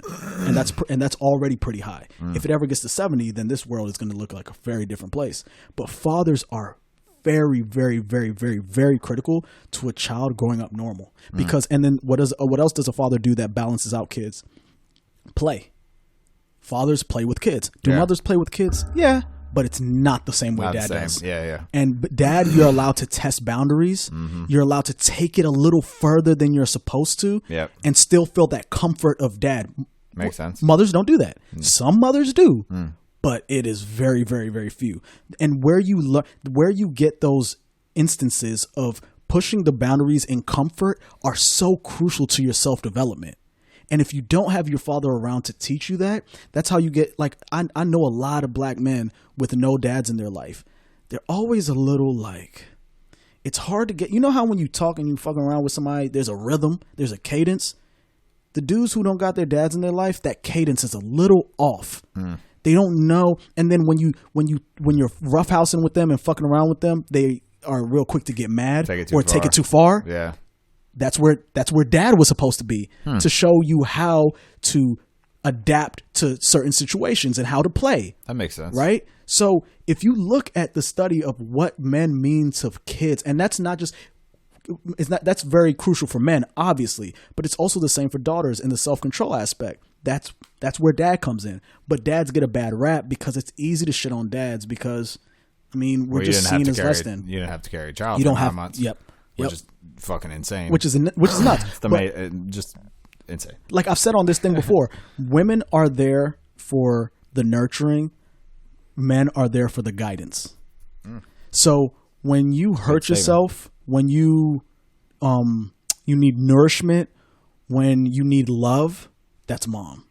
and that's already pretty high. If it ever gets to 70, then this world is going to look like a very different place. But fathers are very, very, very, very, very critical to a child growing up normal. Because and then what else does a father do that balances out kids? Play. Fathers play with kids. Do mothers play with kids? Yeah. But it's not the same way dad does. Yeah. And dad, you're allowed to test boundaries. You're allowed to take it a little further than you're supposed to, and still feel that comfort of dad. Makes sense. Mothers don't do that. Some mothers do, but it is very, very, very few. And where you get those instances of pushing the boundaries in comfort are so crucial to your self-development. And if you don't have your father around to teach you that, that's how you get, I know a lot of black men with no dads in their life. They're always a little it's hard to get, you know how when you talk and you fucking around with somebody, there's a rhythm, there's a cadence. The dudes who don't got their dads in their life, that cadence is a little off. They don't know. And then when you're roughhousing with them and fucking around with them, they are real quick to get mad take it too far. Yeah. That's where dad was supposed to be, to show you how to adapt to certain situations and how to play. That makes sense. Right? So if you look at the study of what men mean to kids, and that's not just that's very crucial for men, obviously, but it's also the same for daughters in the self-control aspect. That's where dad comes in. But dads get a bad rap because it's easy to shit on dads because, I mean, we're just seen as less than. You didn't have to carry a child. You don't for 9 have. months, Yep. which is fucking insane. Which is nuts. Just insane. Like I've said on this thing before, women are there for the nurturing, men are there for the guidance. So when you hurt yourself, when you need nourishment, when you need love, that's mom.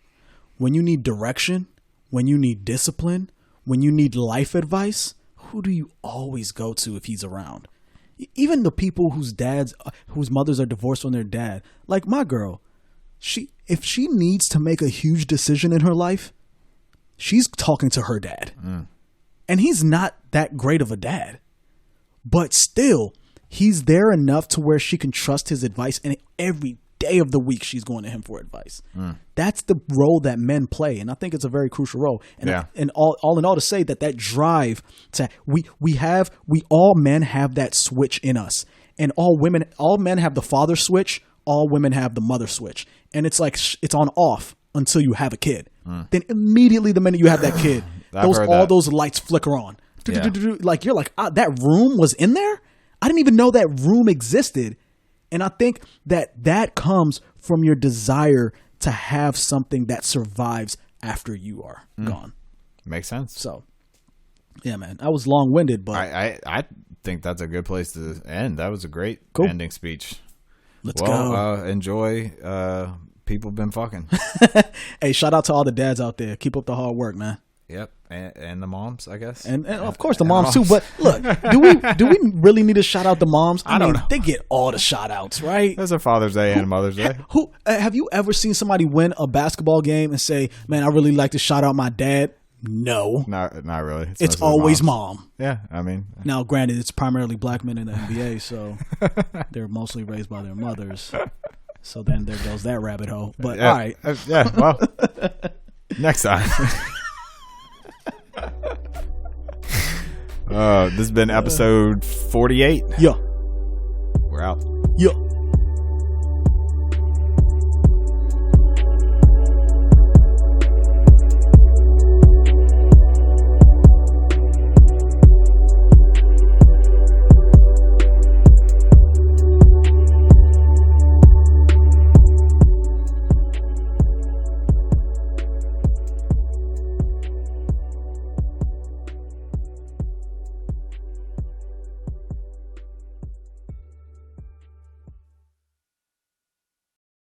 When you need direction, when you need discipline, when you need life advice, who do you always go to if he's around? Even the people whose mothers are divorced from their dad, like my girl, if she needs to make a huge decision in her life, she's talking to her dad. And he's not that great of a dad, but still he's there enough to where she can trust his advice, and every day of the week she's going to him for advice. That's the role that men play, and I think it's a very crucial role. And and all in all, to say that drive to we all men have that switch in us, and all men have the father switch, all women have the mother switch, and it's like it's on off until you have a kid. Then immediately the minute you have that kid, those lights flicker on. Yeah. Like you're like, that room was in there? I didn't even know that room existed. And I think that comes from your desire to have something that survives after you are gone. Makes sense. So, yeah, man, I was long-winded, but I think that's a good place to end. That was a great ending speech. Let's go. Enjoy. People been fucking. Hey, shout out to all the dads out there. Keep up the hard work, man. Yep, and the moms, I guess, and of course the moms too. But look, do we really need to shout out the moms? I mean, they get all the shout outs, right? There's a Father's Day and a Mother's Day. Have you ever seen somebody win a basketball game and say, "Man, I really like to shout out my dad"? No, not really. It's always mom. Yeah, I mean, now granted, it's primarily black men in the NBA, so they're mostly raised by their mothers. So then there goes that rabbit hole. But all right, well, next time. This has been episode 48. Yeah. We're out. Yeah.